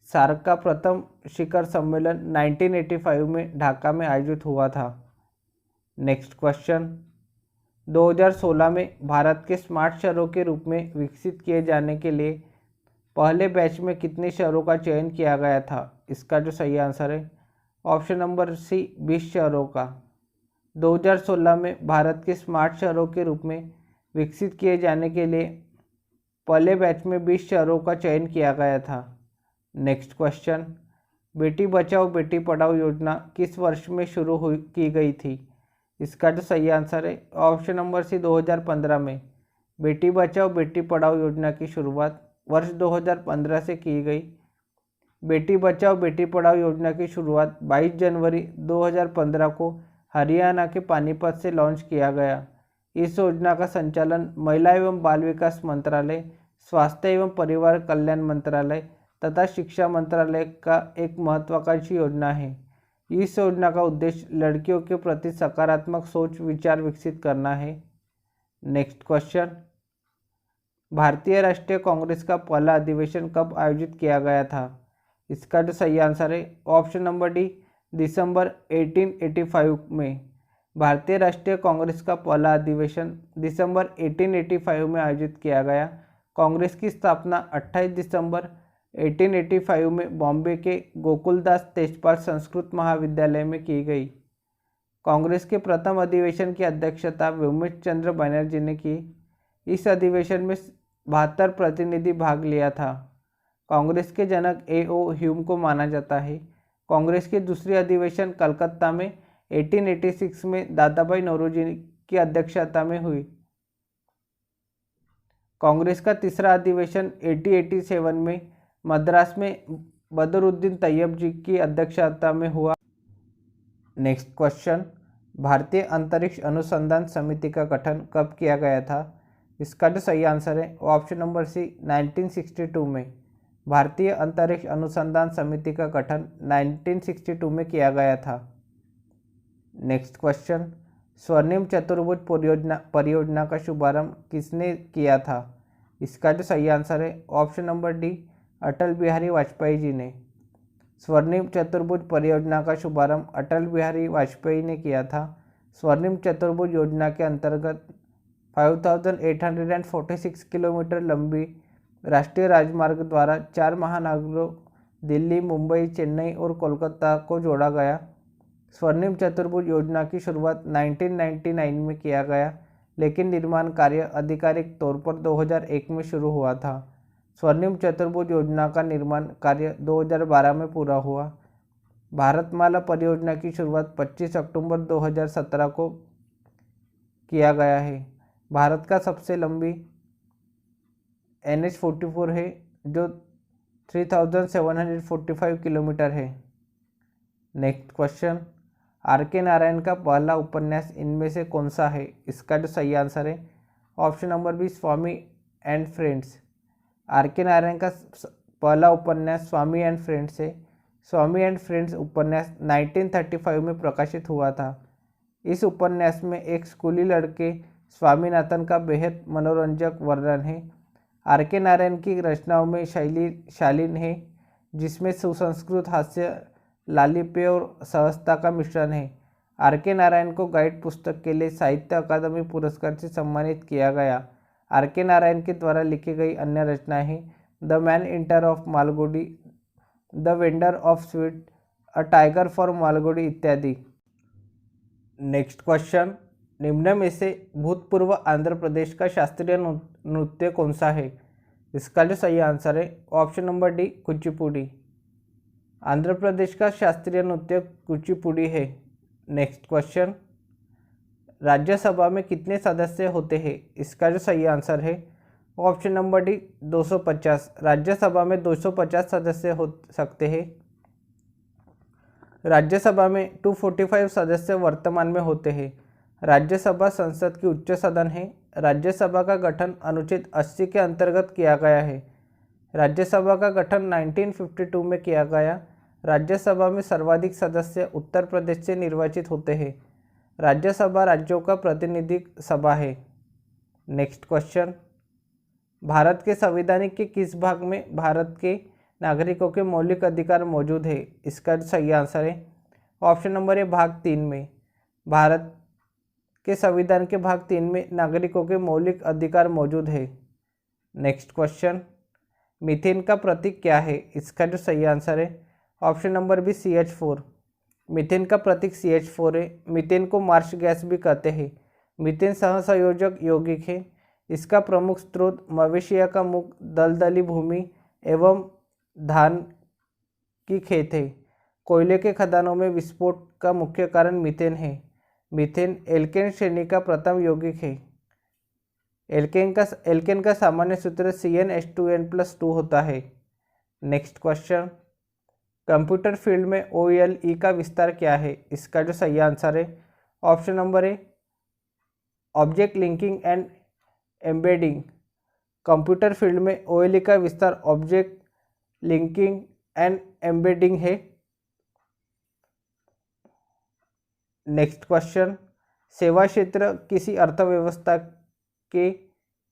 सार्क का प्रथम शिखर सम्मेलन 1985 में ढाका में आयोजित हुआ था। नेक्स्ट क्वेश्चन, 2016 में भारत के स्मार्ट शहरों के रूप में विकसित किए जाने के लिए पहले बैच में कितने शहरों का चयन किया गया था? इसका जो सही आंसर है ऑप्शन नंबर सी 20 शहरों का। 2016 में भारत के स्मार्ट शहरों के रूप में विकसित किए जाने के लिए पहले बैच में 20 शहरों का चयन किया गया था। नेक्स्ट क्वेश्चन, बेटी बचाओ बेटी पढ़ाओ योजना किस वर्ष में शुरू की गई थी? इसका जो सही आंसर है ऑप्शन नंबर सी 2015 में। बेटी बचाओ बेटी पढ़ाओ योजना की शुरुआत वर्ष 2015 से की गई। बेटी बचाओ बेटी पढ़ाओ योजना की शुरुआत 22 जनवरी 2015 को हरियाणा के पानीपत से लॉन्च किया गया। इस योजना का संचालन महिला एवं बाल विकास मंत्रालय, स्वास्थ्य एवं परिवार कल्याण मंत्रालय तथा शिक्षा मंत्रालय का एक महत्वाकांक्षी योजना है। इस योजना का उद्देश्य लड़कियों के प्रति सकारात्मक सोच विचार विकसित करना है। नेक्स्ट क्वेश्चन, भारतीय राष्ट्रीय कांग्रेस का पहला अधिवेशन कब आयोजित किया गया था? इसका जो सही आंसर है ऑप्शन नंबर डी दिसंबर 1885 में। भारतीय राष्ट्रीय कांग्रेस का पहला अधिवेशन दिसंबर 1885 में आयोजित किया गया। कांग्रेस की स्थापना 28 दिसंबर 1885 में बॉम्बे के गोकुलदास तेजपाल संस्कृत महाविद्यालय में की गई। कांग्रेस के प्रथम अधिवेशन की अध्यक्षता व्योमेश चंद्र बनर्जी ने की। इस अधिवेशन में 72 प्रतिनिधि भाग लिया था। कांग्रेस के जनक A.O. ह्यूम को माना जाता है। कांग्रेस के दूसरी अधिवेशन कलकत्ता में 1886 में दादाभाई नौरोजी की अध्यक्षता में हुई। कांग्रेस का तीसरा अधिवेशन 1887 में मद्रास में बदरुद्दीन तैयब जी की अध्यक्षता में हुआ। नेक्स्ट क्वेश्चन, भारतीय अंतरिक्ष अनुसंधान समिति का गठन कब किया गया था? इसका जो सही आंसर है ऑप्शन नंबर सी 1962 में। भारतीय अंतरिक्ष अनुसंधान समिति का गठन 1962 में किया गया था। नेक्स्ट क्वेश्चन, स्वर्णिम चतुर्भुज परियोजना का शुभारंभ किसने किया था? इसका जो सही आंसर है option number D Atal Bihari Vajpayee ji ने। स्वर्णिम चतुर्भुज परियोजना का शुभारंभ अटल बिहारी वाजपेयी ने किया था। स्वर्णिम चतुर्भुज योजना के अंतर्गत 5846 किलोमीटर लंबी राष्ट्रीय राजमार्ग द्वारा 4 महानगरों दिल्ली, मुंबई, चेन्नई और कोलकाता को जोड़ा गया। स्वर्णिम चतुर्भुज योजना की शुरुआत 1999 में किया गया, लेकिन निर्माण कार्य आधिकारिक तौर पर 2001 में शुरू हुआ था। स्वर्णिम चतुर्भुज योजना का निर्माण कार्य 2012 में पूरा हुआ। भारतमाला परियोजना की शुरुआत 25 अक्टूबर 2017 को किया गया है। भारत का सबसे लंबी NH-44 है जो 3745 किलोमीटर है। Next question, R.K. नारायण का पहला उपन्यास इनमें से कौन सा है? इसका जो सही आंसर है option number B Swami and friends. R K Narayan का पहला उपन्यास स्वामी एंड फ्रेंड्स है। स्वामी एंड फ्रेंड्स उपन्यास 1935 में प्रकाशित हुआ था। इस उपन्यास में एक स्कूली लड़के स्वामीनाथन का बेहद मनोरंजक वर्णन है। आर के नारायण की रचनाओं में शैली शालीन है, जिसमें सुसंस्कृत हास्य, लालिप्य और सहजता का मिश्रण है। आर के नारायण को गाइड पुस्तक के लिए साहित्य अकादमी पुरस्कार से सम्मानित किया गया। आर के नारायण के द्वारा लिखी गई अन्य रचनाएं हैं the man eater of Malgudi, the vendor of sweet, a tiger for Malgudi इत्यादि। नेक्स्ट क्वेश्चन, निम्न में से भूतपूर्व आंध्र प्रदेश का शास्त्रीय नृत्य कौन सा है? इसका जो सही आंसर है option number D, Kuchipudi. Andhra Pradesh का शास्त्रीय नृत्य कुचिपुड़ी है। नेक्स्ट क्वेश्चन, राज्यसभा में कितने सदस्य होते हैं? इसका जो सही आंसर है ऑप्शन नंबर डी, 250। राज्यसभा में 250 सदस्य हो सकते हैं। राज्यसभा में 245 सदस्य वर्तमान में होते हैं। राज्यसभा संसद की उच्च सदन है। राज्यसभा का गठन अनुच्छेद 80 के अंतर्गत किया गया है। राज्यसभा का गठन 1952 में किया गया। राज्यसभा में सर्वाधिक सदस्य उत्तर प्रदेश से निर्वाचित होते हैं। राज्यसभा राज्यों का प्रतिनिधिक सभा है। नेक्स्ट क्वेश्चन, भारत के संविधान के किस भाग में भारत के नागरिकों के मौलिक अधिकार मौजूद है? इसका सही आंसर है ऑप्शन नंबर ए, भाग 3 में। भारत के संविधान के भाग 3 में नागरिकों के मौलिक अधिकार मौजूद है। नेक्स्ट क्वेश्चन, मीथेन का प्रतीक क्या है? इसका जो सही आंसर है option number B, CH4। Methane का प्रतीक CH4 है। मीथेन को मार्श गैस भी कहते हैं। मीथेन सहसंयोजक यौगिक है। इसका प्रमुख स्रोत मवेशिया का मुख, दलदली भूमि एवं धान की खेत है। कोयले के खदानों में विस्फोट का मुख्य कारण मीथेन है। मीथेन एल्केन श्रेणी का प्रथम यौगिक है। एल्केन का सामान्य सूत्र CnH2n+2 होता है। नेक्स्ट क्वेश्चन, कंप्यूटर फील्ड में OLE का विस्तार क्या है? इसका जो सही आंसर है option number A, object linking and embedding. Computer field में OLE का विस्तार ऑब्जेक्ट लिंकिंग एंड एम्बेडिंग है। नेक्स्ट क्वेश्चन, सेवा क्षेत्र किसी अर्थव्यवस्था के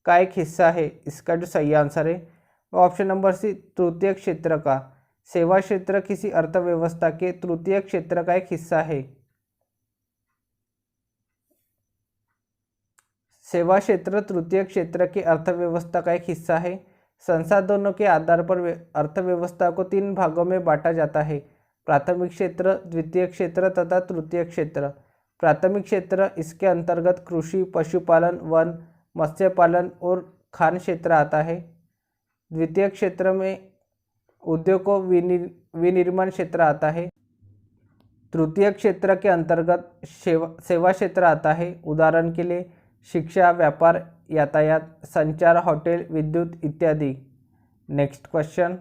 का एक हिस्सा है? इसका जो सही आंसर है ऑप्शन नंबर सी, तृतीय क्षेत्र का। सेवा क्षेत्र किसी अर्थव्यवस्था के तृतीय क्षेत्र का एक हिस्सा है। सेवा क्षेत्र तृतीय क्षेत्र की अर्थव्यवस्था का एक हिस्सा है। संसाधनों के आधार पर अर्थव्यवस्था को 3 भागों में बांटा जाता है, प्राथमिक क्षेत्र, द्वितीय क्षेत्र तथा तृतीय क्षेत्र। प्राथमिक क्षेत्र, इसके अंतर्गत कृषि, पशुपालन, वन, मत्स्य पालन और खान क्षेत्र आता है। द्वितीय क्षेत्र में उद्योग को विनिर्माण क्षेत्र आता है। तृतीय क्षेत्र के अंतर्गत सेवा क्षेत्र आता है। उदाहरण के लिए शिक्षा, व्यापार, यातायात, संचार, होटल, विद्युत इत्यादि। नेक्स्ट क्वेश्चन,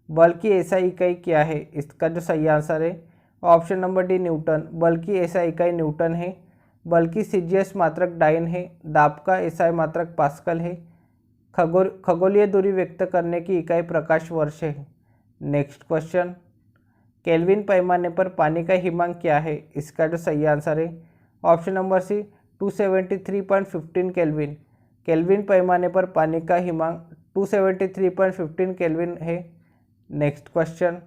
बल की एसआई इकाई क्या है? इसका जो सही आंसर है ऑप्शन नंबर डी, न्यूटन। बल की एसआई इकाई न्यूटन है। बल की CGS मात्रक डाइन है। दाब का SI मात्रक पास्कल है। खगोलीय दूरी व्यक्त करने की इकाई प्रकाश वर्ष है। नेक्स्ट क्वेश्चन, केल्विन पैमाने पर पानी का हिमांक क्या है? इसका जो सही आंसर है option number C, 273.15 kelvin. Kelvin पैमाने पर पानी का हिमांक 273.15 केल्विन है। नेक्स्ट क्वेश्चन,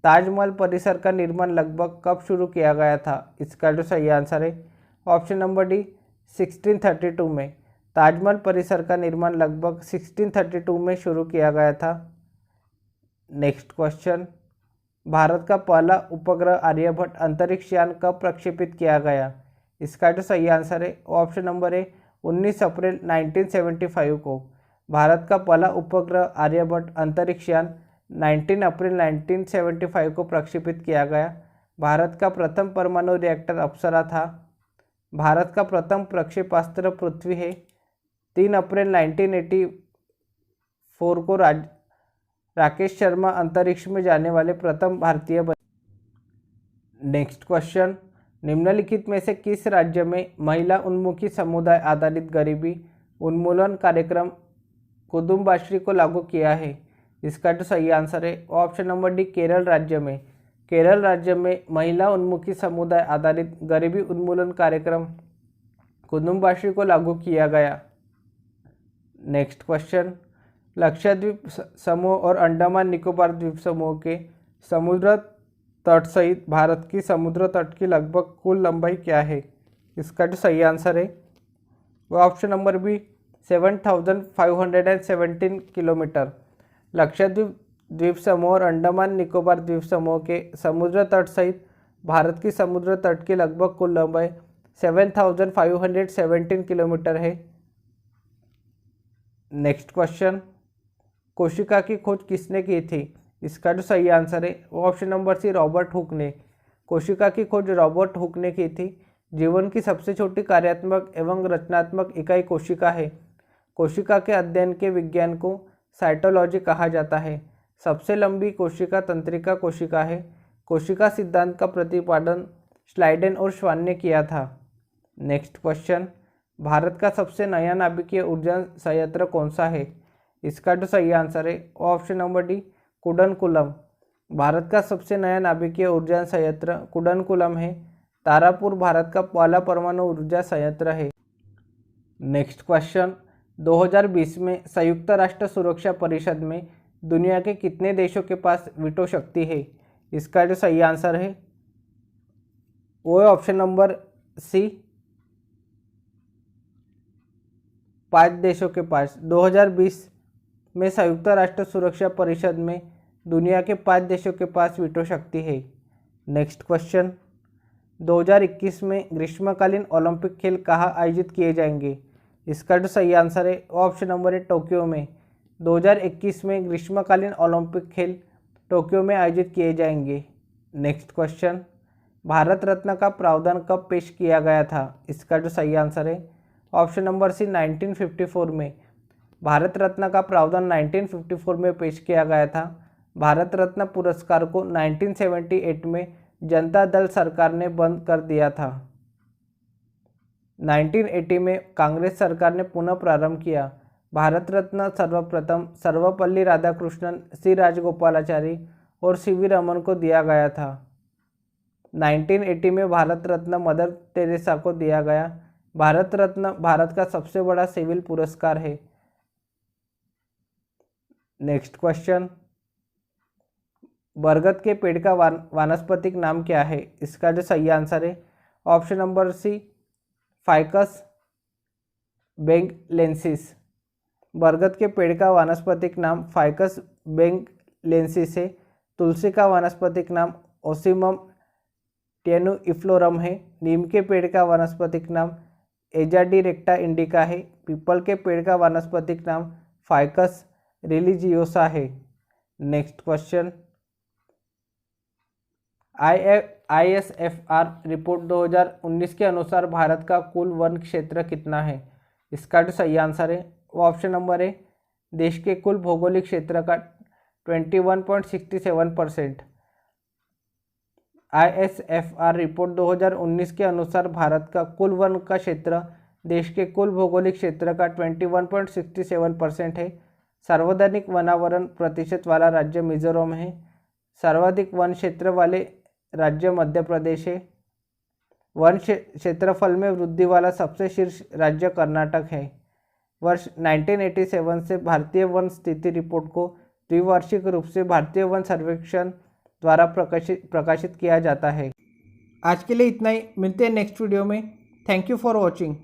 ताजमहल परिसर का निर्माण लगभग कब शुरू किया गया था? इसका जो सही आंसर है ऑप्शन नंबर डी, 1632 में। ताजमहल परिसर का निर्माण लगभग 1632 में शुरू किया गया था। नेक्स्ट क्वेश्चन, भारत का पहला उपग्रह आर्यभट्ट अंतरिक्ष यान कब प्रक्षेपित किया गया? इसका जो सही आंसर है ऑप्शन नंबर ए, 19 अप्रैल 1975 को। भारत का पहला उपग्रह आर्यभट्ट अंतरिक्ष यान 19 अप्रैल 1975 को प्रक्षेपित किया गया। भारत का प्रथम परमाणु रिएक्टर अप्सरा था। भारत का प्रथम प्रक्षेपास्त्र पृथ्वी है। 3 अप्रैल 1984 को राकेश शर्मा अंतरिक्ष में जाने वाले प्रथम भारतीय बने। नेक्स्ट क्वेश्चन, निम्नलिखित में से किस राज्य में महिला उन्मुखी समुदाय आधारित गरीबी उन्मूलन कार्यक्रम कुदुम्बाश्री को लागू किया है? इसका जो सही आंसर है वो ऑप्शन नंबर डी केरल राज्य में। केरल राज्य में महिला उन्मुखी समुदाय आधारित गरीबी उन्मूलन कार्यक्रम कुदुम्बाश्री को लागू किया गया। नेक्स्ट क्वेश्चन, लक्षद्वीप समूह और अंडमान निकोबार द्वीप समूह के समुद्र तट सहित भारत की समुद्र तट की लगभग कुल लंबाई क्या है? इसका जो सही आंसर है वो option number B 7,517 kilometre. Lakshadweep द्वीप समूह और अंडमान निकोबार द्वीप समूह के समुद्र तट सहित भारत की समुद्र तट की लगभग कुल लंबाई 7,517 किलोमीटर है। नेक्स्ट क्वेश्चन, कोशिका की खोज किसने की थी? इसका जो सही आंसर है वो option number C Robert Hooke ने। कोशिका की खोज रॉबर्ट हुक ने की थी। जीवन की सबसे छोटी कार्यात्मक एवं रचनात्मक इकाई कोशिका है। कोशिका के अध्ययन के विज्ञान को साइटोलॉजी कहा जाता है। सबसे लंबी कोशिका तंत्रिका कोशिका है। कोशिका सिद्धांत का प्रतिपादन स्लाइडेन और श्वान ने किया था। नेक्स्ट क्वेश्चन, भारत का सबसे नया नाभिकीय ऊर्जा संयंत्र कौन सा है? इसका जो सही आंसर है वो option number D Kudankulam. Bharat का सबसे नया नाभिकीय ऊर्जा संयंत्र कुडनकुलम है। तारापुर भारत का पहला परमाणु ऊर्जा संयंत्र है। नेक्स्ट क्वेश्चन, 2020 में संयुक्त राष्ट्र सुरक्षा परिषद में दुनिया के कितने देशों के पास वीटो शक्ति है? इसका जो सही आंसर है वो है ऑप्शन नंबर सी 5 देशों के पास। 2020 में संयुक्त राष्ट्र सुरक्षा परिषद में दुनिया के 5 देशों के पास वीटो शक्ति है। नेक्स्ट क्वेश्चन, 2021 में ग्रीष्मकालीन ओलंपिक खेल कहाँ आयोजित किए जाएंगे? इसका जो सही आंसर है वो ऑप्शन नंबर है टोक्यो में। 2021 में ग्रीष्मकालीन ओलंपिक खेल टोक्यो में आयोजित किए जाएंगे। नेक्स्ट क्वेश्चन, भारत रत्न का प्रावधान कब पेश किया गया था? इसका जो सही आंसर है ऑप्शन नंबर सी 1954 में। भारत रत्न का प्रावधान 1954 में पेश किया गया था। भारत रत्न पुरस्कार को 1978 में जनता दल सरकार ने बंद कर दिया था। 1980 में कांग्रेस सरकार ने पुनः प्रारंभ किया। भारत रत्न सर्वप्रथम सर्वपल्ली राधाकृष्णन, सी राजगोपालाचारी और सीवी रमन को दिया गया था। 1980 में भारत रत्न मदर टेरेसा को दिया गया। भारत रत्न भारत का सबसे बड़ा सिविल पुरस्कार है। नेक्स्ट क्वेश्चन, बरगद के पेड़ का वानस्पतिक नाम क्या है? इसका जो सही आंसर है option number C ficus benghalensis. बरगद के पेड़ का वानस्पतिक नाम फाइकस बेंगलेंसिस है। तुलसी का वानस्पतिक नाम ओसिमम टेनुइफ्लोरम है। नीम के पेड़ का वानस्पतिक नाम एजाडिरेक्टा इंडिका है। पीपल के पेड़ का वानस्पतिक नाम फाइकस रिलीजियोसा है। नेक्स्ट क्वेश्चन, ISFR रिपोर्ट 2019 के अनुसार भारत का कुल वन क्षेत्र कितना है? इसका जो सही आंसर है वो ऑप्शन नंबर है देश के कुल भौगोलिक क्षेत्र का 21.67%। ISFR रिपोर्ट 2019 के अनुसार भारत का कुल वन का क्षेत्र देश के कुल भौगोलिक क्षेत्र का 21.67% है। सार्वजनिक वनावरण प्रतिशत वाला राज्य मिजोरम है। सर्वाधिक वन क्षेत्र वाले राज्य मध्य प्रदेश है। वन क्षेत्रफल में वृद्धि वाला सबसे शीर्ष राज्य कर्नाटक है। वर्ष 1987 से भारतीय वन स्थिति रिपोर्ट को द्विवार्षिक रूप से भारतीय वन सर्वेक्षण द्वारा प्रकाशित किया जाता है। आज के लिए इतना ही, मिलते हैं नेक्स्ट वीडियो में। Thank you for watching.